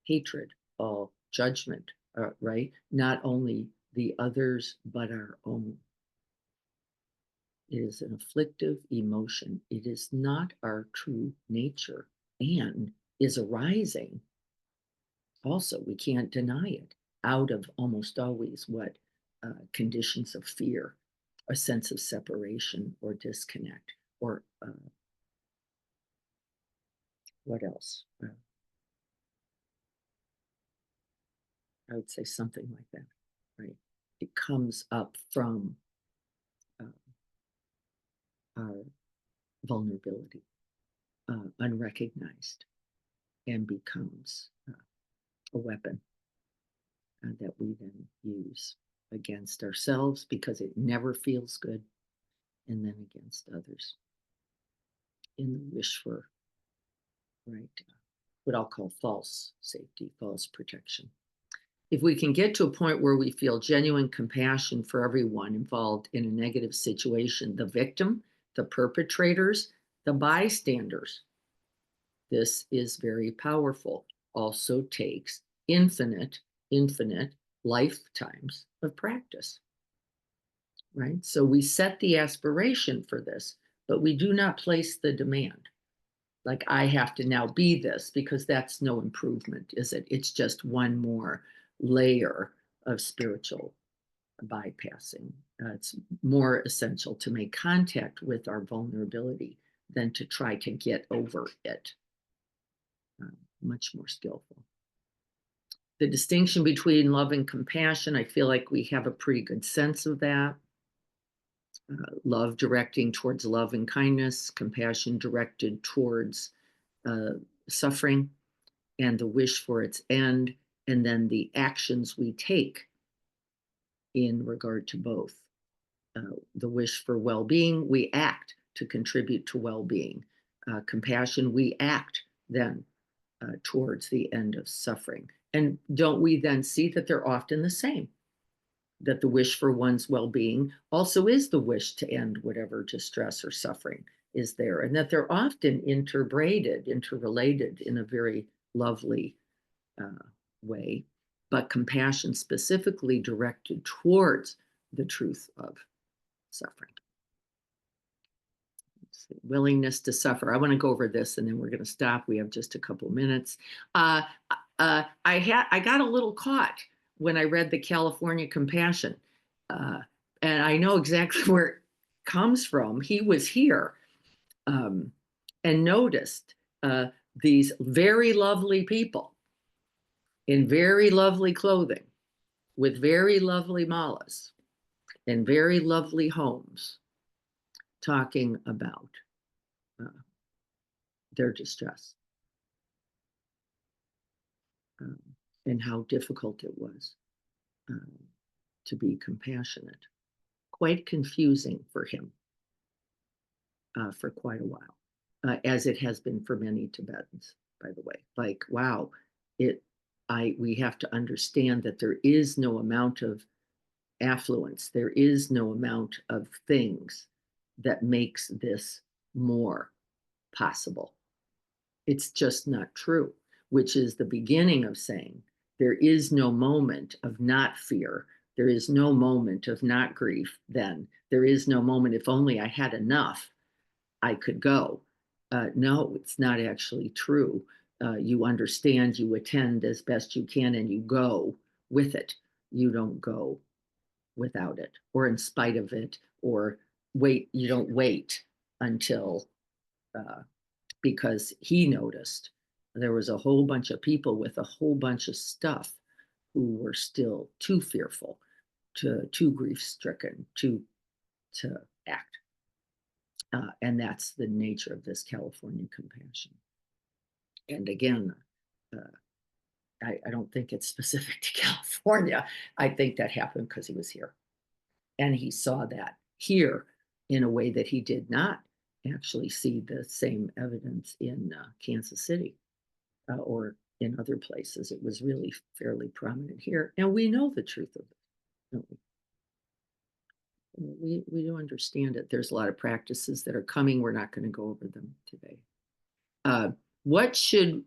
S1: hatred, all judgment, right? Not only the others, but our own. It is an afflictive emotion. It is not our true nature and is arising. Also, we can't deny it out of almost always what conditions of fear, a sense of separation or disconnect, or what else? I would say something like that, right? It comes up from uh, our vulnerability, unrecognized, and becomes a weapon that we then use against ourselves because it never feels good, and then against others in the wish for, right, what I'll call false safety, false protection. If we can get to a point where we feel genuine compassion for everyone involved in a negative situation, the victim, the perpetrators, the bystanders, this is very powerful. Also takes infinite lifetimes of practice, right? So we set the aspiration for this, but we do not place the demand. Like, I have to now be this, because that's no improvement, is it? It's just one more layer of spiritual bypassing. It's more essential to make contact with our vulnerability than to try to get over it. Much more skillful. The distinction between love and compassion, I feel like we have a pretty good sense of that. Love directing towards love and kindness, compassion directed towards uh, suffering and the wish for its end, and then the actions we take in regard to both. The wish for well-being, we act to contribute to well-being. Compassion, we act then towards the end of suffering. And don't we then see that they're often the same? That the wish for one's well-being also is the wish to end whatever distress or suffering is there, and that they're often interbraided, interrelated in a very lovely way, but compassion specifically directed towards the truth of suffering. Willingness to suffer. I want to go over this and then we're going to stop. We have just a couple minutes. I got a little caught when I read the California Compassion, and I know exactly where it comes from. He was here and noticed these very lovely people in very lovely clothing with very lovely malas and very lovely homes talking about uh, their distress, um, and how difficult it was um, to be compassionate. Quite confusing for him for quite a while, as it has been for many Tibetans, by the way. Like, wow, we have to understand that there is no amount of affluence, there is no amount of things that makes this more possible. It's just not true, which is the beginning of saying there is no moment of not fear There is no moment of not grief then. There is no moment, if only I had enough, I could go. No, it's not actually true. You understand, you attend as best you can, and you go with it. You don't go without it or in spite of it, or you don't wait until, uh, because he noticed there was a whole bunch of people with a whole bunch of stuff who were still too fearful, too grief stricken to act. And that's the nature of this California compassion. And again, uh, I don't think it's specific to California. I think that happened because he was here and he saw that here in a way that he did not actually see the same evidence in Kansas City, or in other places. It was really fairly prominent here. And we know the truth of it, don't we? We do understand it. There's a lot of practices that are coming. We're not going to go over them today. Uh, what should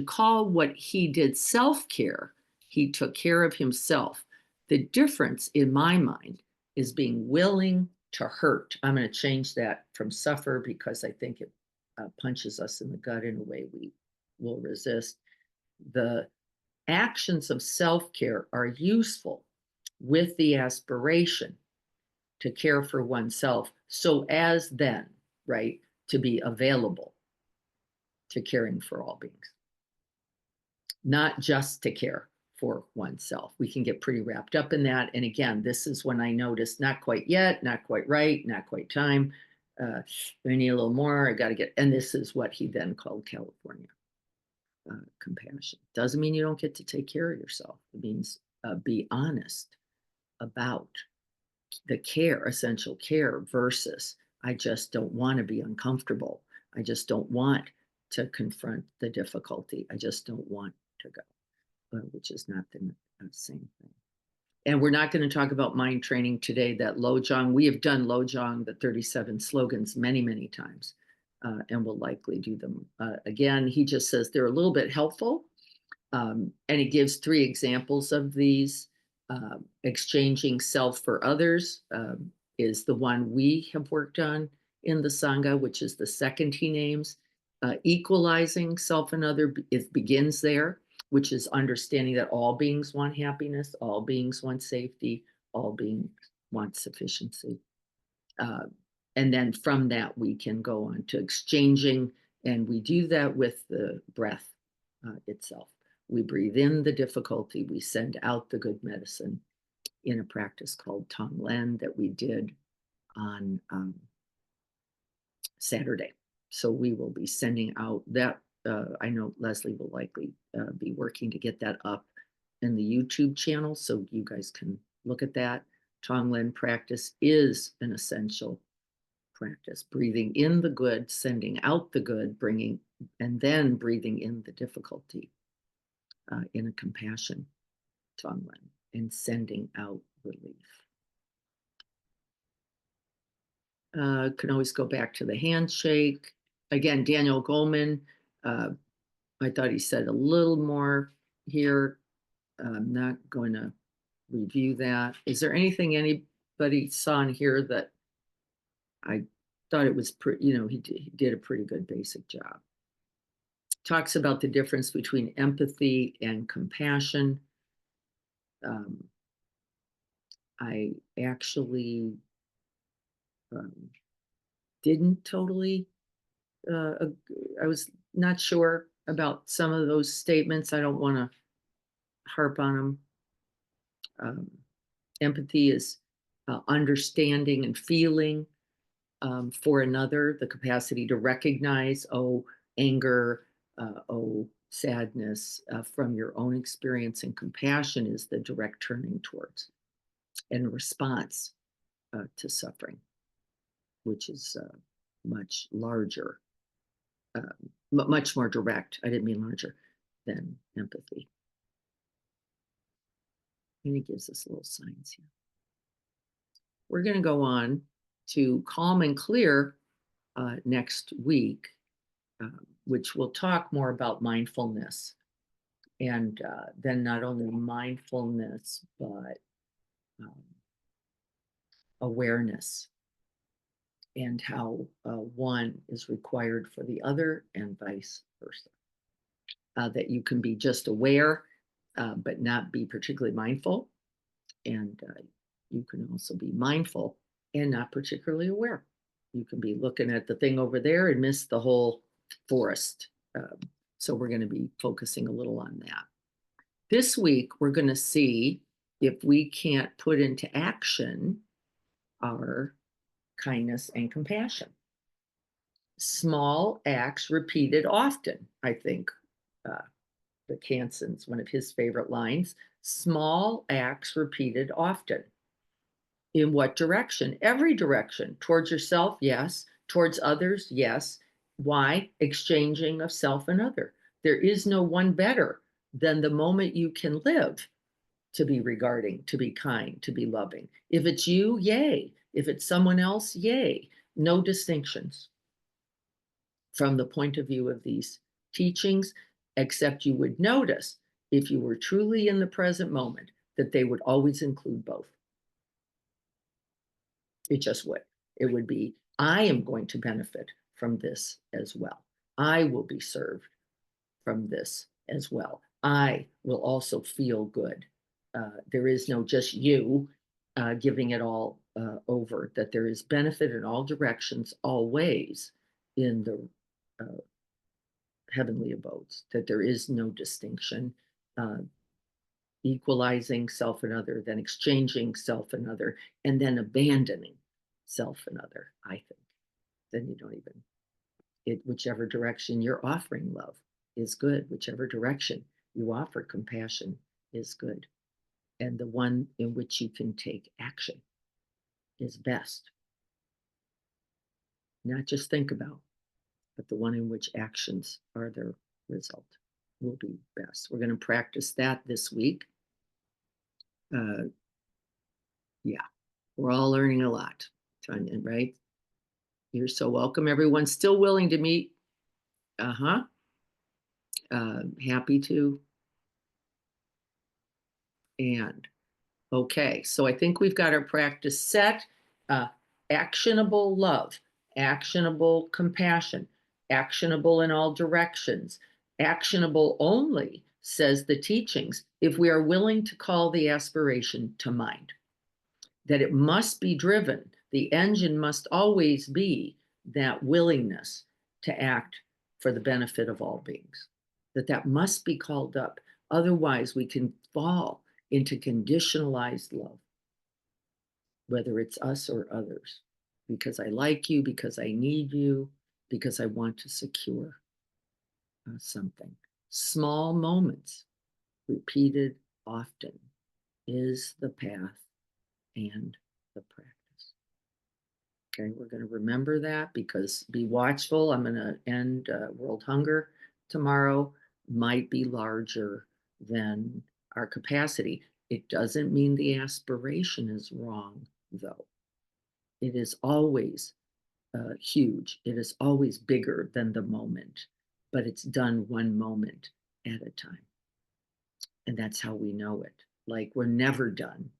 S1: call what he did self-care. He took care of himself. The difference in my mind is being willing to hurt. I'm going to change that from suffer because I think it punches us in the gut in a way we will resist. The actions of self-care are useful with the aspiration to care for oneself so as then, right, to be available to caring for all beings, not just to care for oneself. We can get pretty wrapped up in that. And again, this is when I noticed not quite yet, not quite right, not quite time. We need a little more. I got to get, and this is what he then called California compassion. Doesn't mean you don't get to take care of yourself. It means be honest about the care, essential care, versus I just don't want to be uncomfortable. I just don't want to confront the difficulty. I just don't want to go, which is not the same thing. And we're not going to talk about mind training today, that Lojong. We have done Lojong, the 37 slogans, many, many times, and we'll likely do them again. He just says they're a little bit helpful. And he gives 3 examples of these. Exchanging self for others is the one we have worked on in the Sangha, which is the second he names. Equalizing self and other, it begins there, which is understanding that all beings want happiness, all beings want safety, all beings want sufficiency. And then from that, we can go on to exchanging, and we do that with the breath itself. We breathe in the difficulty, we send out the good medicine in a practice called Tonglen that we did on Saturday. So we will be sending out that. I know Leslie will likely be working to get that up in the YouTube channel so you guys can look at that. Tonglen practice is an essential practice. Breathing in the good, sending out the good, and then breathing in the difficulty in a compassion Tonglen, and sending out relief. Can always go back to the handshake. Again, Daniel Goleman, I thought he said a little more here. I'm not going to review that. Is there anything anybody saw in here that I thought it was pretty, he did a pretty good basic job. Talks about the difference between empathy and compassion. I actually didn't totally, I was not sure about some of those statements. I don't want to harp on them. Empathy is understanding and feeling for another, the capacity to recognize, anger, sadness from your own experience, and compassion is the direct turning towards and response to suffering, which is much larger, much more direct. I didn't mean larger than empathy. And he gives us little signs here. We're going to go on to calm and clear next week, which will talk more about mindfulness. And then not only mindfulness, but awareness, and how one is required for the other and vice versa. That you can be just aware, but not be particularly mindful. And you can also be mindful and not particularly aware. You can be looking at the thing over there and miss the whole forest. So we're going to be focusing a little on that. This week, we're going to see if we can't put into action our kindness and compassion. Small acts repeated often, I think. The Kansans, one of his favorite lines, small acts repeated often. In what direction? Every direction. Towards yourself, yes. Towards others, yes. Why? Exchanging of self and other. There is no one better than the moment you can live to be regarding, to be kind, to be loving. If it's you, yay. If it's someone else, yay. No distinctions from the point of view of these teachings, except you would notice, if you were truly in the present moment, that they would always include both. It just would. It would be, I am going to benefit from this as well. I will be served from this as well. I will also feel good. There is no just you giving it all over, that there is benefit in all directions, always in the heavenly abodes, that there is no distinction, equalizing self and other, then exchanging self and other, and then abandoning self and other, I think. Then you don't even, whichever direction you're offering love is good. Whichever direction you offer compassion is good. And the one in which you can take action is best. Not just think about, but the one in which actions are their result will be best. We're going to practice that this week. Yeah, we're all learning a lot, Tanya, right? You're so welcome. Everyone's still willing to meet. Happy to. And okay, so I think we've got our practice set. Actionable love, actionable compassion, actionable in all directions, actionable only, says the teachings, if we are willing to call the aspiration to mind. That it must be driven, the engine must always be that willingness to act for the benefit of all beings. That must be called up. Otherwise, we can fall into conditionalized love, whether it's us or others, because I like you, because I need you, because I want to secure something. Small moments, repeated often, is the path and the practice. Okay, we're going to remember that, because be watchful. I'm going to end world hunger tomorrow. Might be larger than our capacity. It doesn't mean the aspiration is wrong, though. It is always huge. It is always bigger than the moment, but it's done one moment at a time. And that's how we know it. Like, we're never done,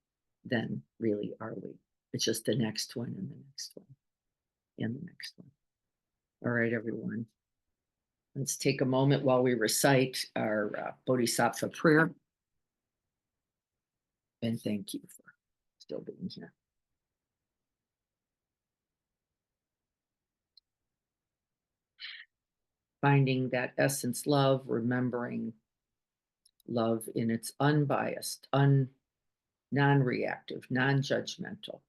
S1: then, really, are we? It's just the next one and the next one and the next one. All right, everyone. Let's take a moment while we recite our Bodhisattva prayer. And thank you for still being here. Finding that essence love, remembering love in its unbiased, non-reactive, non-judgmental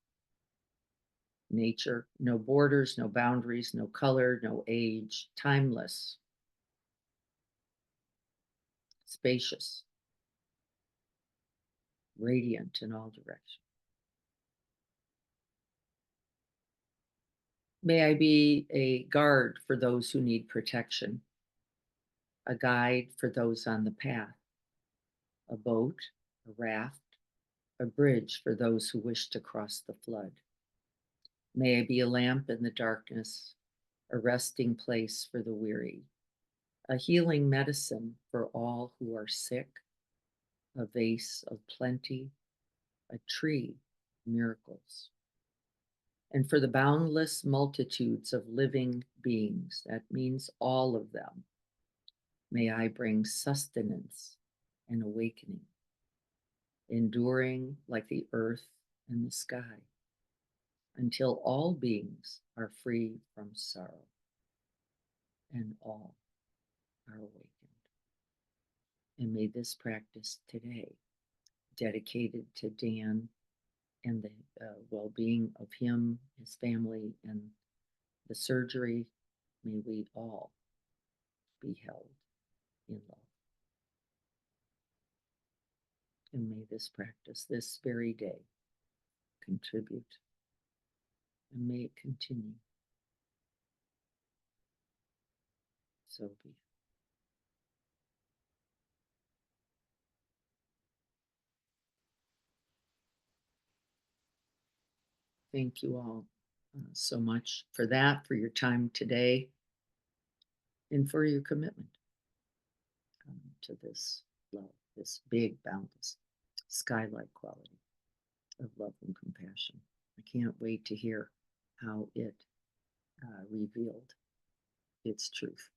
S1: nature, no borders, no boundaries, no color, no age, timeless, spacious, radiant in all directions. May I be a guard for those who need protection, a guide for those on the path, a boat, a raft, a bridge for those who wish to cross the flood. May I be a lamp in the darkness, a resting place for the weary, a healing medicine for all who are sick, a vase of plenty, a tree, miracles. And for the boundless multitudes of living beings, that means all of them, may I bring sustenance and awakening, enduring like the earth and the sky, until all beings are free from sorrow and all are awakened. And may this practice today, dedicated to Dan and the well-being of him, his family, and the surgery, may we all be held in love. And may this practice this very day contribute, and may it continue. So be it. Thank you all so much for that, for your time today, and for your commitment to this love, this big, boundless, sky-like quality of love and compassion. I can't wait to hear how it revealed its truth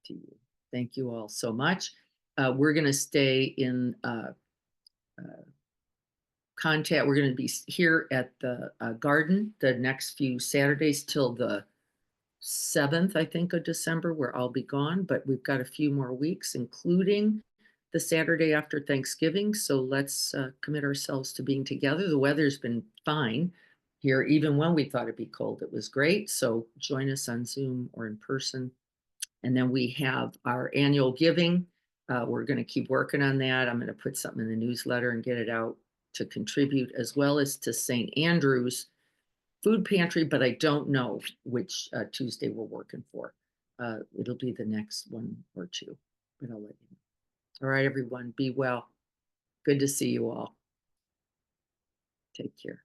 S1: to you. Thank you all so much. We're going to stay in contact. We're going to be here at the garden the next few Saturdays till the 7th, I think, of December, where I'll be gone. But we've got a few more weeks, including the Saturday after Thanksgiving. So let's commit ourselves to being together. The weather's been fine here, even when we thought it'd be cold. It was great. So join us on Zoom or in person. And then we have our annual giving. We're going to keep working on that. I'm going to put something in the newsletter and get it out to contribute, as well as to St. Andrew's food pantry, but I don't know which Tuesday we're working for. It'll be the next one or two, but I'll let you know. All right, everyone, be well. Good to see you all. Take care.